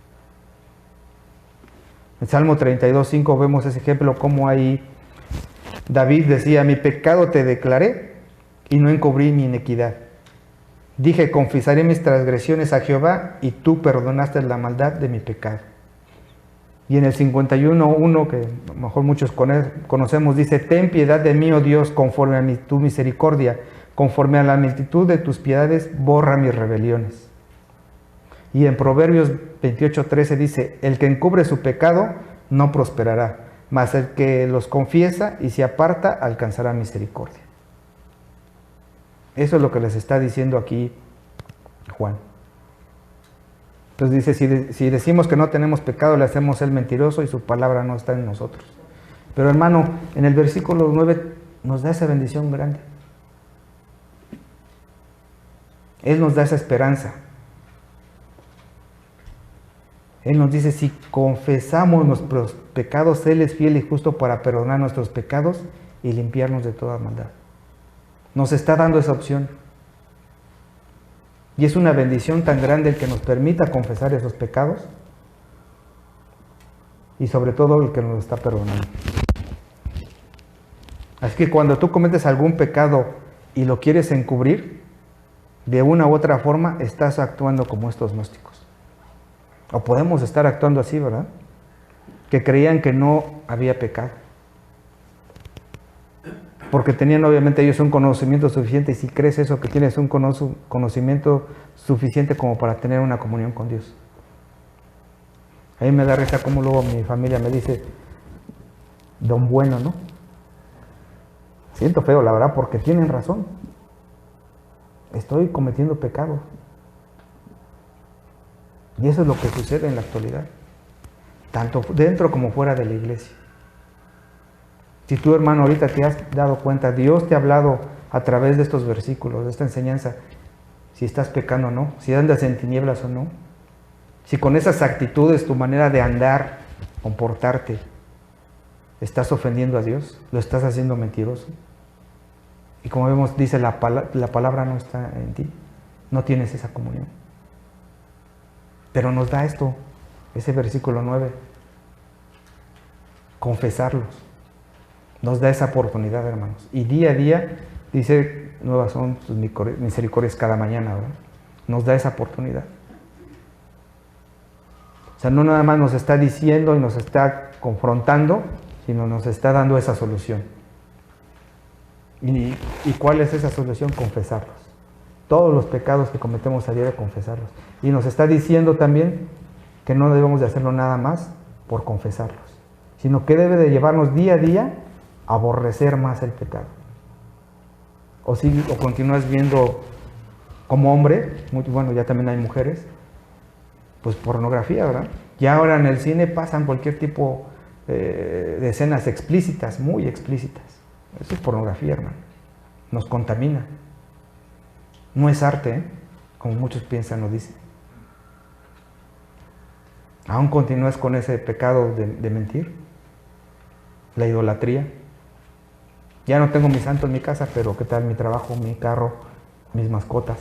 En Salmo 32:5 vemos ese ejemplo, como ahí David decía, mi pecado te declaré y no encubrí mi iniquidad. Dije, confesaré mis transgresiones a Jehová y tú perdonaste la maldad de mi pecado. Y en el 51:1, que a lo mejor muchos conocemos, dice, ten piedad de mí, oh Dios, conforme a tu misericordia, conforme a la multitud de tus piedades, borra mis rebeliones. Y en Proverbios 28:13 dice, el que encubre su pecado no prosperará, mas el que los confiesa y se aparta alcanzará misericordia. Eso es lo que les está diciendo aquí Juan. Entonces dice, si decimos que no tenemos pecado, le hacemos el mentiroso y su palabra no está en nosotros. Pero hermano, en el versículo 9 nos da esa bendición grande. Él nos da esa esperanza. Él nos dice, si confesamos nuestros pecados, Él es fiel y justo para perdonar nuestros pecados y limpiarnos de toda maldad. Nos está dando esa opción. Y es una bendición tan grande el que nos permita confesar esos pecados y sobre todo el que nos está perdonando. Así que cuando tú cometes algún pecado y lo quieres encubrir, de una u otra forma estás actuando como estos gnósticos. O podemos estar actuando así, ¿verdad? Que creían que no había pecado. Porque tenían obviamente ellos un conocimiento suficiente, y si crees eso, que tienes un conocimiento suficiente como para tener una comunión con Dios. A mí me da risa como luego mi familia me dice, don bueno, ¿no? Siento feo, la verdad, porque tienen razón. Estoy cometiendo pecado. Y eso es lo que sucede en la actualidad, tanto dentro como fuera de la iglesia. Si tú, hermano, ahorita te has dado cuenta, Dios te ha hablado a través de estos versículos, de esta enseñanza, si estás pecando o no, si andas en tinieblas o no, si con esas actitudes, tu manera de andar, comportarte, estás ofendiendo a Dios, lo estás haciendo mentiroso. Y como vemos, dice la palabra no está en ti, no tienes esa comunión. Pero nos da esto, ese versículo 9, confesarlos. Nos da esa oportunidad, hermanos. Y día a día, dice, nuevas son sus misericordias cada mañana, ¿verdad? Nos da esa oportunidad. O sea, no nada más nos está diciendo y nos está confrontando, sino nos está dando esa solución. ¿Y cuál es esa solución? Confesarlos. Todos los pecados que cometemos a diario, confesarlos. Y nos está diciendo también que no debemos de hacerlo nada más por confesarlos, sino que debe de llevarnos día a día a aborrecer más el pecado. O continúas viendo como hombre, bueno, ya también hay mujeres, pues pornografía, ¿verdad? Ya ahora en el cine pasan cualquier tipo de escenas explícitas, muy explícitas. Eso es pornografía, hermano. Nos contamina. No es arte, ¿eh? Como muchos piensan o dicen. Aún continúas con ese pecado de mentir, la idolatría. Ya no tengo mi santo en mi casa, pero ¿qué tal mi trabajo, mi carro, mis mascotas?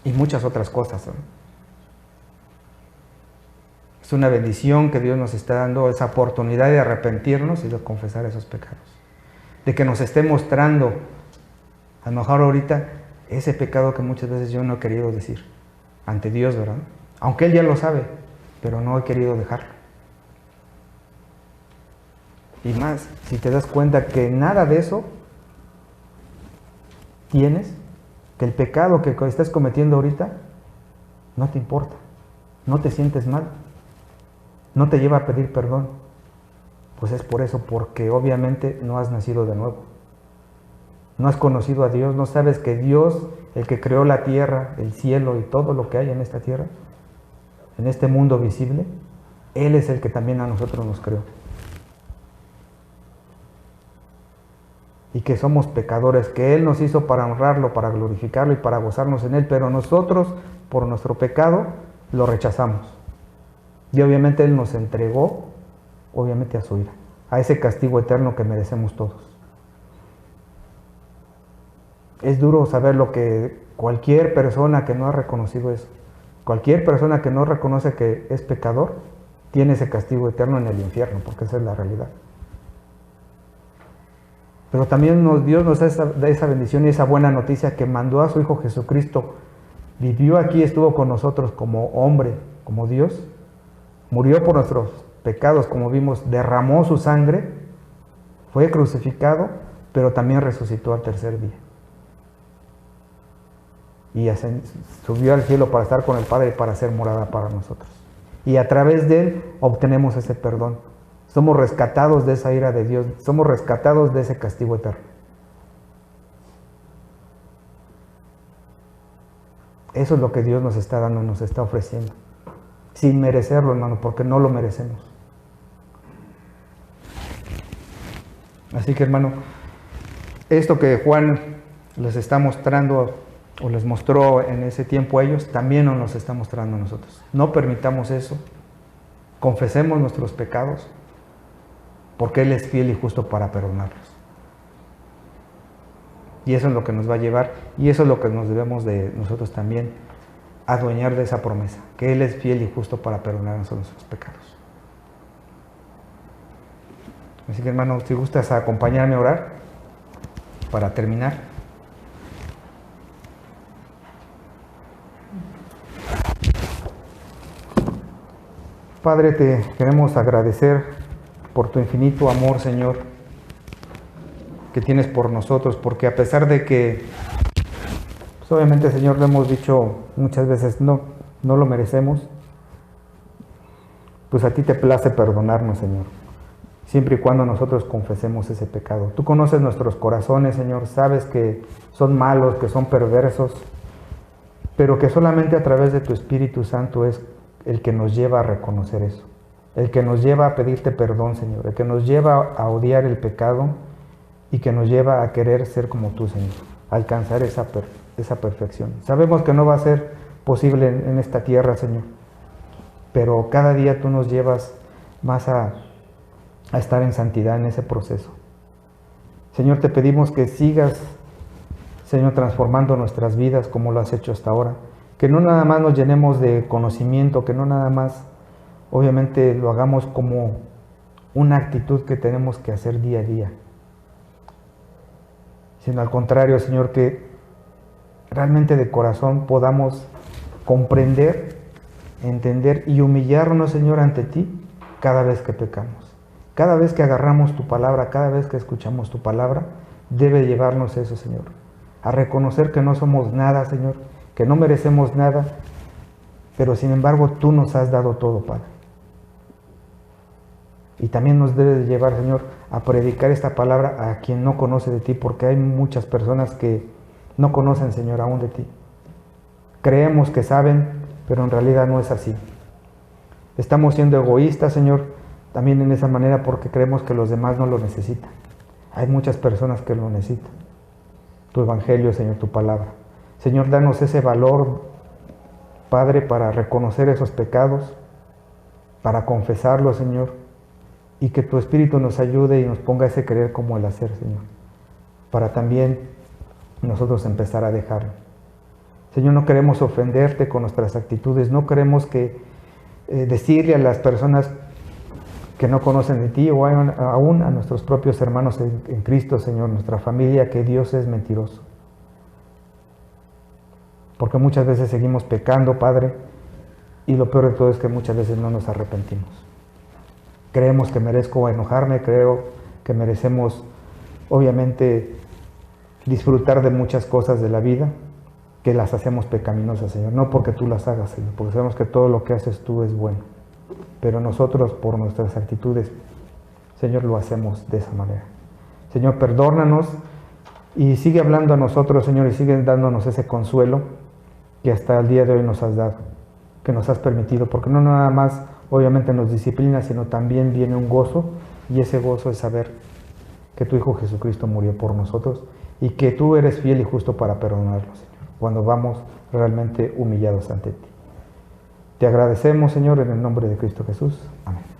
Y muchas otras cosas, ¿no? Es una bendición que Dios nos está dando, esa oportunidad de arrepentirnos y de confesar esos pecados. De que nos esté mostrando, a lo mejor ahorita, ese pecado que muchas veces yo no he querido decir ante Dios, ¿verdad? Aunque Él ya lo sabe, pero no he querido dejarlo. Y más, si te das cuenta que nada de eso tienes, que el pecado que estás cometiendo ahorita no te importa, no te sientes mal, no te lleva a pedir perdón, pues es por eso, porque obviamente no has nacido de nuevo. No has conocido a Dios, no sabes que Dios, el que creó la tierra, el cielo y todo lo que hay en esta tierra, en este mundo visible, Él es el que también a nosotros nos creó. Y que somos pecadores, que Él nos hizo para honrarlo, para glorificarlo y para gozarnos en Él, pero nosotros, por nuestro pecado, lo rechazamos. Y obviamente Él nos entregó, obviamente a su ira, a ese castigo eterno que merecemos todos. Es duro saber lo que cualquier persona que no ha reconocido eso, cualquier persona que no reconoce que es pecador, tiene ese castigo eterno en el infierno, porque esa es la realidad. Pero también Dios nos da esa bendición y esa buena noticia que mandó a su Hijo Jesucristo, vivió aquí, estuvo con nosotros como hombre, como Dios, murió por nuestros pecados, como vimos, derramó su sangre, fue crucificado, pero también resucitó al tercer día. Y subió al cielo para estar con el Padre y para hacer morada para nosotros. Y a través de Él obtenemos ese perdón. Somos rescatados de esa ira de Dios, somos rescatados de ese castigo eterno. Eso es lo que Dios nos está dando, nos está ofreciendo. Sin merecerlo, hermano, porque no lo merecemos. Así que, hermano, esto que Juan les está mostrando o les mostró en ese tiempo a ellos, también nos los está mostrando a nosotros. No permitamos eso. Confesemos nuestros pecados, porque Él es fiel y justo para perdonarlos. Y eso es lo que nos va a llevar, y eso es lo que nos debemos de nosotros también adueñar de esa promesa, que Él es fiel y justo para perdonarnos nuestros pecados. Así que, hermano, si gustas acompañarme a orar para terminar. Padre, te queremos agradecer por tu infinito amor, Señor, que tienes por nosotros, porque a pesar de que, pues obviamente, Señor, lo hemos dicho muchas veces, no lo merecemos, pues a ti te place perdonarnos, Señor, siempre y cuando nosotros confesemos ese pecado. Tú conoces nuestros corazones, Señor, sabes que son malos, que son perversos, pero que solamente a través de tu Espíritu Santo es el que nos lleva a reconocer eso. El que nos lleva a pedirte perdón, Señor, el que nos lleva a odiar el pecado y que nos lleva a querer ser como tú, Señor, a alcanzar esa perfección. Sabemos que no va a ser posible en esta tierra, Señor, pero cada día tú nos llevas más a estar en santidad en ese proceso. Señor, te pedimos que sigas, Señor, transformando nuestras vidas como lo has hecho hasta ahora, que no nada más nos llenemos de conocimiento, que no nada más obviamente lo hagamos como una actitud que tenemos que hacer día a día, sino al contrario, Señor, que realmente de corazón podamos comprender, entender y humillarnos, Señor, ante ti cada vez que pecamos. Cada vez que agarramos tu palabra, cada vez que escuchamos tu palabra, debe llevarnos eso, Señor, a reconocer que no somos nada, Señor, que no merecemos nada, pero sin embargo tú nos has dado todo, Padre. Y también nos debe llevar, Señor, a predicar esta palabra a quien no conoce de ti, porque hay muchas personas que no conocen, Señor, aún de ti. Creemos que saben, pero en realidad no es así. Estamos siendo egoístas, Señor, también en esa manera porque creemos que los demás no lo necesitan. Hay muchas personas que lo necesitan. Tu evangelio, Señor, tu palabra. Señor, danos ese valor, Padre, para reconocer esos pecados, para confesarlos, Señor, y que tu Espíritu nos ayude y nos ponga ese querer como el hacer, Señor, para también nosotros empezar a dejarlo. Señor, no queremos ofenderte con nuestras actitudes, no queremos que decirle a las personas que no conocen de ti o aún a nuestros propios hermanos en Cristo, Señor, nuestra familia, que Dios es mentiroso. Porque muchas veces seguimos pecando, Padre, y lo peor de todo es que muchas veces no nos arrepentimos. Creemos que merezco enojarme, creo que merecemos, obviamente, disfrutar de muchas cosas de la vida, que las hacemos pecaminosas, Señor. No porque tú las hagas, Señor, porque sabemos que todo lo que haces tú es bueno. Pero nosotros, por nuestras actitudes, Señor, lo hacemos de esa manera. Señor, perdónanos y sigue hablando a nosotros, Señor, y sigue dándonos ese consuelo que hasta el día de hoy nos has dado, que nos has permitido, porque no nada más, obviamente, nos disciplina, sino también viene un gozo, y ese gozo es saber que tu Hijo Jesucristo murió por nosotros y que tú eres fiel y justo para perdonarnos, Señor, cuando vamos realmente humillados ante ti. Te agradecemos, Señor, en el nombre de Cristo Jesús. Amén.